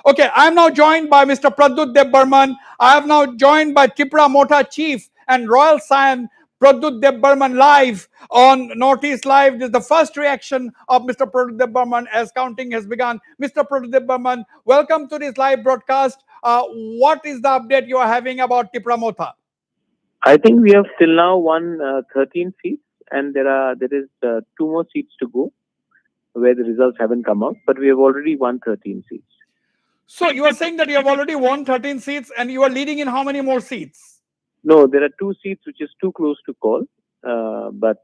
Speaker 2: okay. I am now joined by Mr. Pradut Deb Burman. I am now joined by Tripura Mota Chief and Royal Scion Pradut Deb Burman live on Northeast Live. This is the first reaction of Mr. Pradut Deb Burman as counting has begun. Mr. Pradut Deb Burman, welcome to this live broadcast. What is the update you are having about Tripura Mota?
Speaker 3: I think we have till now won 13 seats, and there is 2 more seats to go where the results haven't come out, but we have already won 13 seats.
Speaker 2: So you are saying that you have already won 13 seats and you are leading in how many more seats?
Speaker 3: No, there are 2 seats which is too close to call, but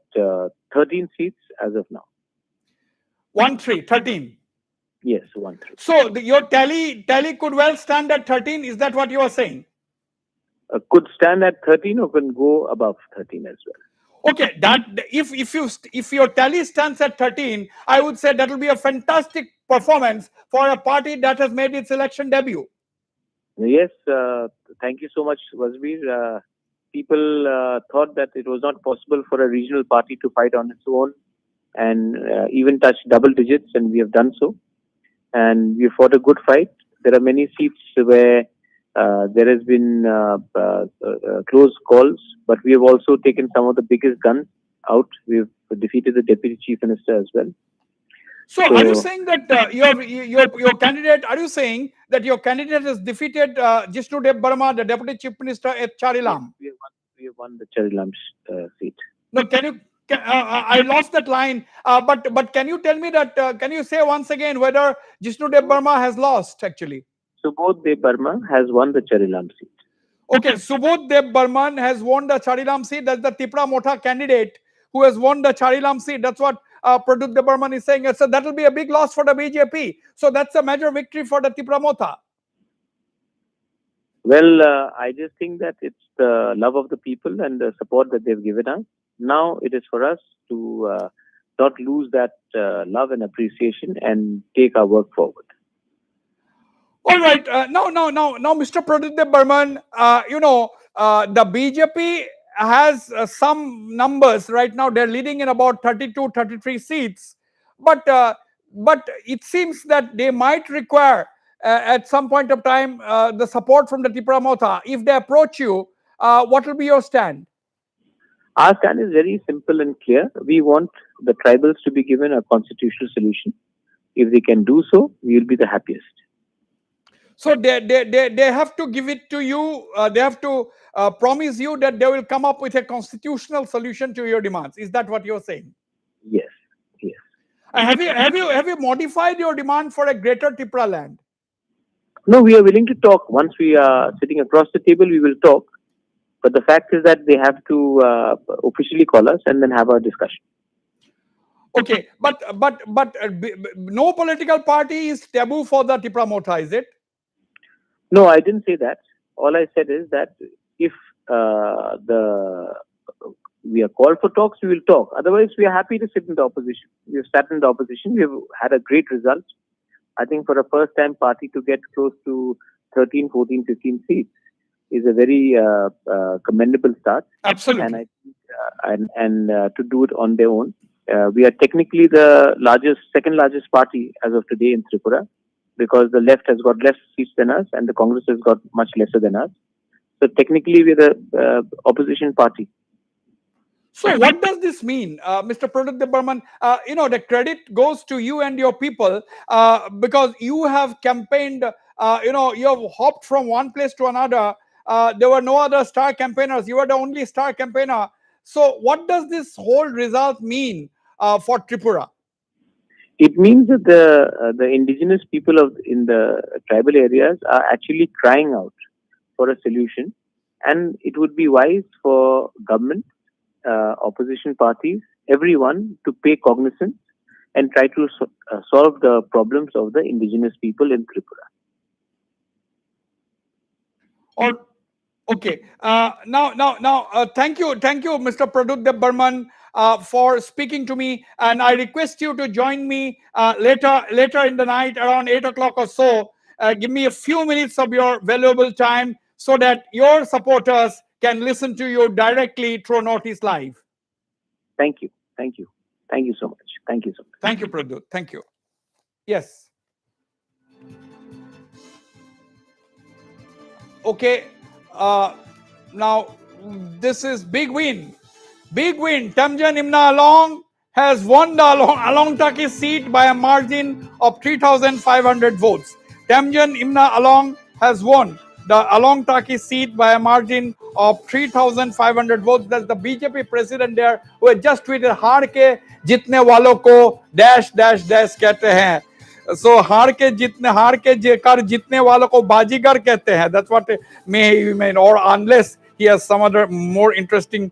Speaker 3: 13 seats as of now.
Speaker 2: 13.
Speaker 3: Yes, 13.
Speaker 2: So your tally could well stand at 13. Is that what you are saying?
Speaker 3: Could stand at 13 or can go above 13 as well.
Speaker 2: Okay, that if your tally stands at 13, I would say that will be a fantastic performance for a party that has made its election debut.
Speaker 3: Yes, thank you so much, Wazbir. People thought that it was not possible for a regional party to fight on its own and even touch double digits, and we have done so. And we fought a good fight. There are many seats where there has been close calls, but we have also taken some of the biggest guns out. We've defeated the Deputy Chief Minister as well.
Speaker 2: So are you saying that your candidate? Are you saying that your candidate has defeated Jishnu Dev Burma, the Deputy Chief Minister at Charilam?
Speaker 3: Yes, we have won the Charilam seat.
Speaker 2: No, I lost that line. But can you tell me that? Can you say once again whether Jishnu Dev Burma has lost actually?
Speaker 3: Subodh Dev Burma has won the Charilam seat.
Speaker 2: Okay, Subodh Dev Burman has won the Charilam seat. That's the Tripura Motha candidate who has won the Charilam seat. That's what Pradut Dev Burman is saying. So that will be a big loss for the BJP. So that's a major victory for the Tripura Motha.
Speaker 3: Well, I just think that it's the love of the people and the support that they've given us. Now it is for us to not lose that love and appreciation and take our work forward.
Speaker 2: All right. Now, Mr. Pradut Dev Burman, the BJP has some numbers right now. They're leading in about 32, 33 seats. But it seems that they might require at some point of time the support from the Tripura Motha. If they approach you, what will be your stand?
Speaker 3: Our stand is very simple and clear. We want the tribals to be given a constitutional solution. If they can do so, we will be the happiest.
Speaker 2: So they have to give it to you. They have to promise you that they will come up with a constitutional solution to your demands. Is that what you're saying?
Speaker 3: Yes. Yes.
Speaker 2: Have you modified your demand for a greater Tripura land?
Speaker 3: No, we are willing to talk. Once we are sitting across the table, we will talk. But the fact is that they have to officially call us and then have our discussion.
Speaker 2: Okay, but no political party is taboo for the Tripura Motha, is it?
Speaker 3: No, I didn't say that. All I said is that if we are called for talks, we will talk. Otherwise, we are happy to sit in the opposition. We have sat in the opposition. We have had a great result. I think for a first-time party to get close to 13, 14, 15 seats is a very commendable start.
Speaker 2: Absolutely.
Speaker 3: And I think, to do it on their own. We are technically the second largest party as of today in Tripura, because the left has got less seats than us and the Congress has got much lesser than us. So technically, we're the opposition party.
Speaker 2: So what does this mean, Mr. Pradut Dev Burman? The credit goes to you and your people because you have campaigned. You have hopped from one place to another. There were no other star campaigners. You were the only star campaigner. So what does this whole result mean for Tripura?
Speaker 3: It means that the indigenous people in the tribal areas are actually crying out for a solution, and it would be wise for government, opposition parties, everyone to pay cognizance and try to solve the problems of the indigenous people in Tripura.
Speaker 2: Okay. Thank you, Mr. Pradut Dev Burman, for speaking to me, and I request you to join me later in the night around 8 o'clock or so. Give me a few minutes of your valuable time so that your supporters can listen to you directly through Northeast Live.
Speaker 3: Thank you so much. Thank you so much.
Speaker 2: Thank you, Pradut. Thank you. Yes. Okay. Now this is big win. Tamjan Imna Along has won the Along Taki seat by a margin of 3,500 votes. Tamjan Imna Along has won the Along Taki seat by a margin of 3,500 votes. That's the BJP president there who had just tweeted, "Haar ke jitne walon ko dash dash dash kehte hain." So हार के जीतने वालों को बाजीगर कहते हैं. That's what may mean, or unless he has some other more interesting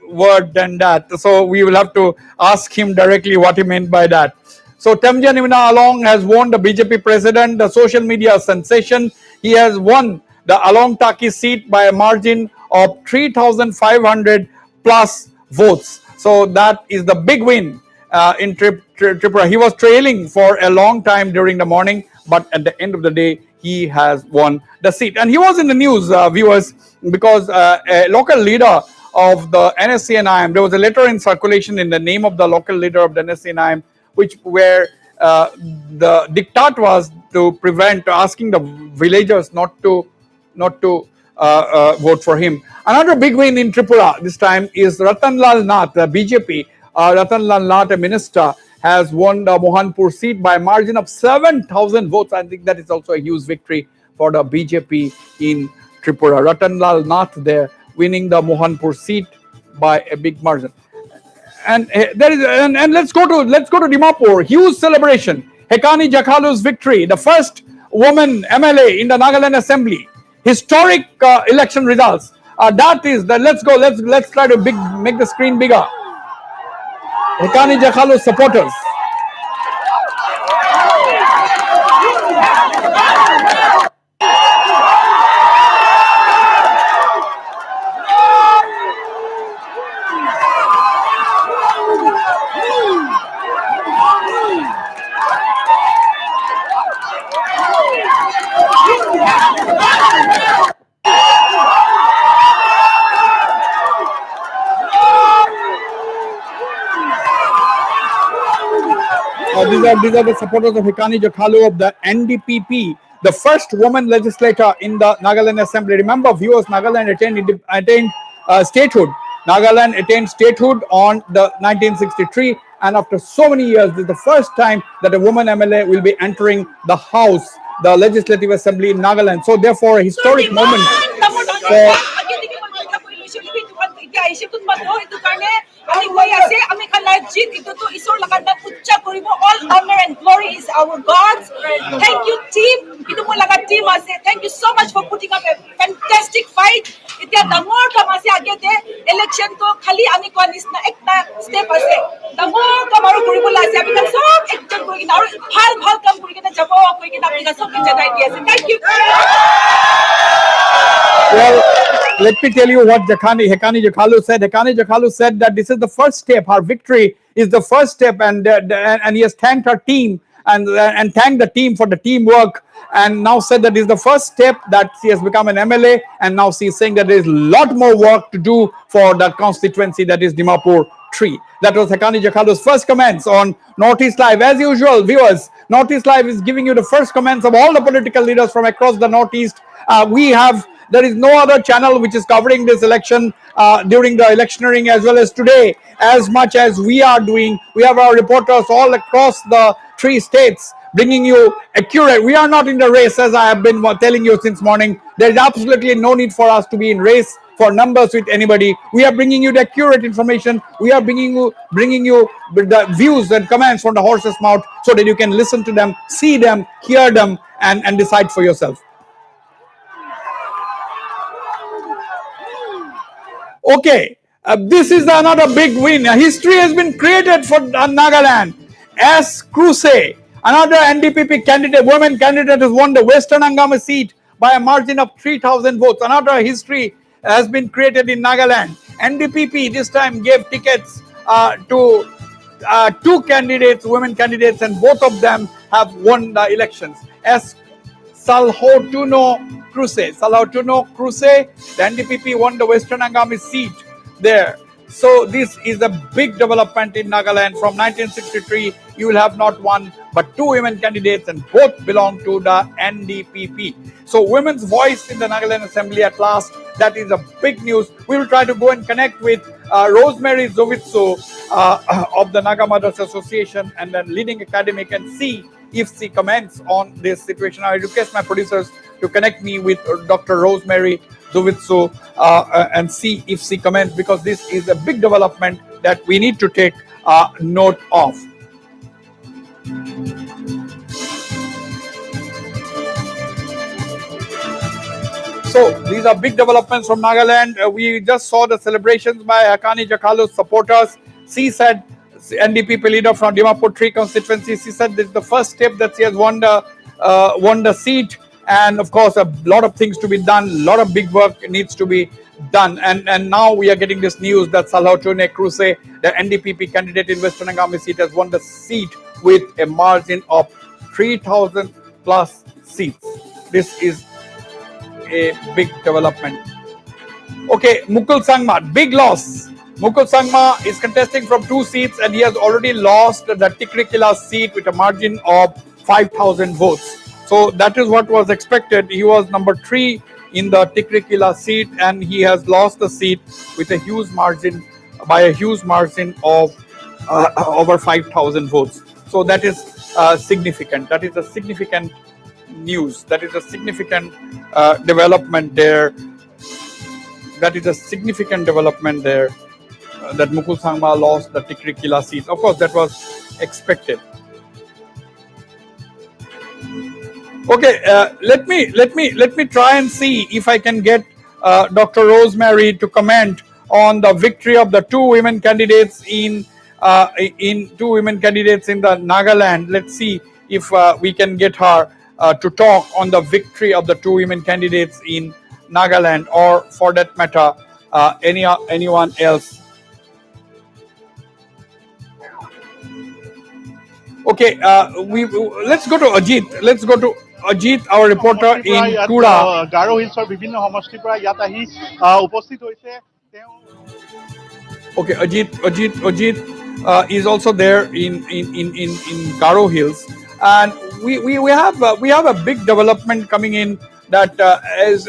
Speaker 2: word than that. So we will have to ask him directly what he meant by that. So Tamjan Imna Along has won the BJP president, the social media sensation. He has won the Along Taki seat by a margin of 3,500 plus votes. So that is the big win in Tripura. He was trailing for a long time during the morning, but at the end of the day, he has won the seat. And he was in the news, viewers, because a local leader of the NSCNIM. There was a letter in circulation in the name of the local leader of the NSCNIM, where the diktat was to prevent asking the villagers not to vote for him. Another big win in Tripura this time is Ratanlal Nath, the BJP. Ratanlal Nath, a minister, has won the Mohanpur seat by a margin of 7,000 votes. I think that is also a huge victory for the BJP in Tripura. Ratanlal Nath there winning the Mohanpur seat by a big margin. And there is and let's go to Dimapur. Huge celebration. Hekani Jakhalu's victory, the first woman MLA in the Nagaland Assembly. Historic election results. Let's try to make the screen bigger. Hekani Jakhalu's supporters. These are the supporters of Hekani Jakhalu of the NDPP, the first woman legislator in the Nagaland Assembly. Remember, viewers, Nagaland attained statehood. Nagaland attained statehood on the 1963, and after so many years, this is the first time that a woman MLA will be entering the House, the Legislative Assembly in Nagaland. So, therefore, a historic moment for
Speaker 6: all honor and glory is our God's. Thank you, team. Thank you so much for putting up a fantastic fight. Election to khali ami ko nisna ekta step ase. Damor kamaru kuribula ase ami kan sob ekjon kuri na bhal kam kuri na jabo koi kina apni sob kin jagai di ase. Thank you.
Speaker 2: Well, let me tell you what Hekani Jakhalu said. Hekani Jakhalu said that this is the first step. Her victory is the first step, and he has thanked her team and thanked the team for the teamwork, and now said that this is the first step that she has become an MLA, and now she is saying that there is a lot more work to do for the constituency, that is Dimapur 3. That was Hekani Jakhalu's first comments on Northeast Live. As usual, viewers, Northeast Live is giving you the first comments of all the political leaders from across the Northeast. There is no other channel which is covering this election during the electioneering as well as today, as much as we are doing. We have our reporters all across the 3 states bringing you accurate. We are not in the race, as I have been telling you since morning. There is absolutely no need for us to be in race for numbers with anybody. We are bringing you the accurate information. We are bringing you the views and comments from the horse's mouth, so that you can listen to them, see them, hear them, and decide for yourself. Okay, this is another big win. History has been created for Nagaland. S. Kruse, another NDPP candidate, woman candidate, has won the Western Angama seat by a margin of 3,000 votes. Another history has been created in Nagaland. NDPP this time gave tickets to 2 candidates, women candidates, and both of them have won the elections. S. Salhotuno Kruse, the NDPP won the Western Angami seat there. So this is a big development in Nagaland. From 1963, you will have not one but 2 women candidates, and both belong to the NDPP. So women's voice in the Nagaland Assembly at last. That is a big news. We will try to go and connect with Rosemary Zovitso of the Naga Mothers Association and then leading academic, and see if she comments on this situation. I request my producers to connect me with Dr. Rosemary Zovitso and see if she comments, because this is a big development that we need to take note of. So these are big developments from Nagaland. We just saw the celebrations by Hekani Jakhalu's supporters. She said, NDPP leader from Dimapur 3 constituency, she said this is the first step that she has won the seat. And of course, a lot of things to be done, a lot of big work needs to be done. And now we are getting this news that Salhotuno Kruse, the NDPP candidate in Western Angami seat, has won the seat with a margin of 3,000 plus seats. This is a big development. Okay, Mukul Sangma, big loss. Mukul Sangma is contesting from 2 seats and he has already lost the Tikrikila seat with a margin of 5,000 votes. So that is what was expected. He was number 3 in the Tikrikila seat and he has lost the seat with a huge margin, by a huge margin of over 5,000 votes. So that is significant. That is a significant news. That is a significant development there. That is a significant development there. That Mukul Sangma lost the Tikrikila seat. Of course, that was expected. Okay, let me try and see if I can get Dr. Rosemary to comment on the victory of the 2 women candidates in the Nagaland. Let's see if we can get her to talk on the victory of the 2 women candidates in Nagaland, or for that matter, anyone else. Okay, let's go to Ajit. Let's go to Ajit, our reporter in Tura.
Speaker 11: Garo হিলছৰ বিভিন্ন সমষ্টিৰ পৰা ইয়াত আহি উপস্থিত হৈছে।
Speaker 2: Okay, Ajit is also there in Garo Hills, and we have a big development coming in. That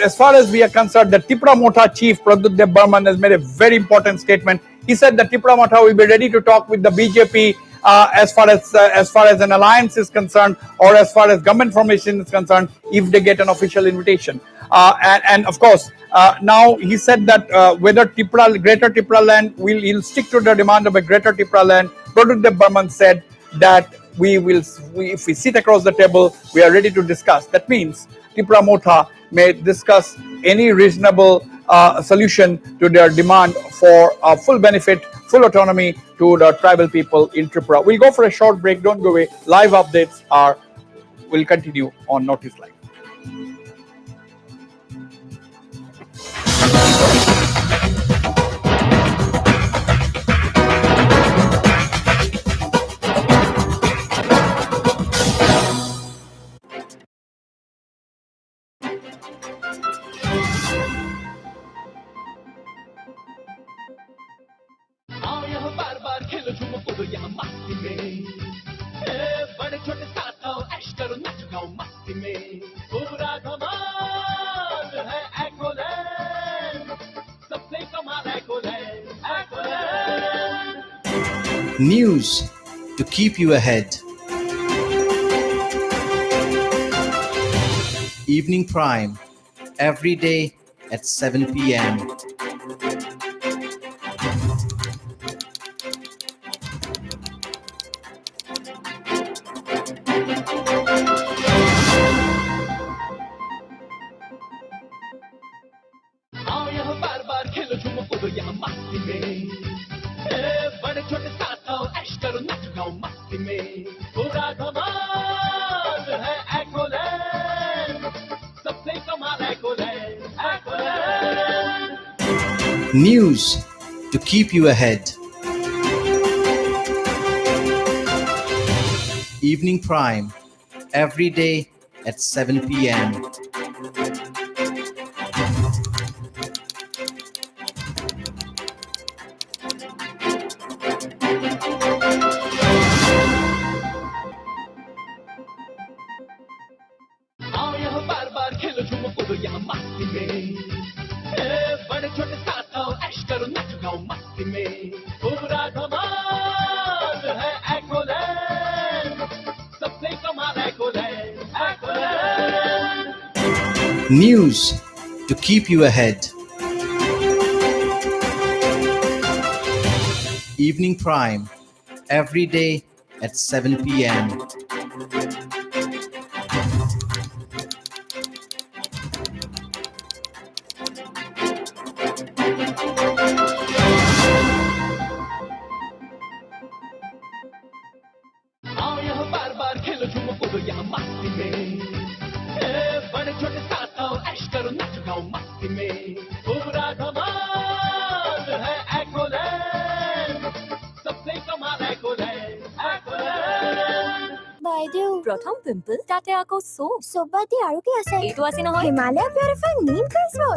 Speaker 2: as far as we are concerned, the Tripura Motha chief Pradut Dev Burman has made a very important statement. He said that Tripura Motha will be ready to talk with the BJP as far as an alliance is concerned, or as far as government formation is concerned, if they get an official invitation. And of course, now he said that whether Greater Tripura land he'll stick to the demand of a Greater Tripura land. Pradut Dev Burman said that if we sit across the table, we are ready to discuss. That means Tripura Motha may discuss any reasonable solution to their demand for full benefit, full autonomy to the tribal people in Tripura. We'll go for a short break. Don't go away. Live updates will continue on Notice Live.
Speaker 8: आओ यहाँ बार बार खेलो झूमो कूदो यहाँ मस्ती में बड़े छोटे साथ आओ ऐश करो नाचो गाओ मस्ती में पूरा धमाल है एकोलैंड सबसे कमाल Ecoland
Speaker 1: News to keep you ahead. Evening Prime, every day at 7 p.m.
Speaker 8: आओ यहाँ बार बार खेलो झूमो कूदो यहाँ मस्ती में बड़े छोटे साथ आओ ऐश करो नाचो गाओ मस्ती में पूरा धमाल है एकोलैंड सबसे कमाल Ecoland
Speaker 1: News to keep you ahead. Evening Prime, every day at 7 p.m.
Speaker 8: आओ यहाँ बार बार खेलो झूमो कूदो यहाँ मस्ती में बड़े छोटे साथ आओ ऐश करो नाचो गाओ मस्ती में पूरा धमाल है एकोलैंड सबसे कमाल Ecoland
Speaker 1: News to keep you ahead. Evening Prime, every day at 7 p.m.
Speaker 8: आओ यहाँ बार बार खेलो झूमो कूदो यहाँ मस्ती में बड़े छोटे साथ आओ ऐश करो नाचो गाओ मस्ती में पूरा धमाल है एकोलैंड सबसे कमाल एकोलैंड
Speaker 7: বাইদেউ প্ৰথম পিম্পল তাতে আকৌ সোপ বাদ দি আৰু কি আছে এইটো আছে নহয় হিমালয়া পিউৰিফাইং নিম ফেচ ৱাছ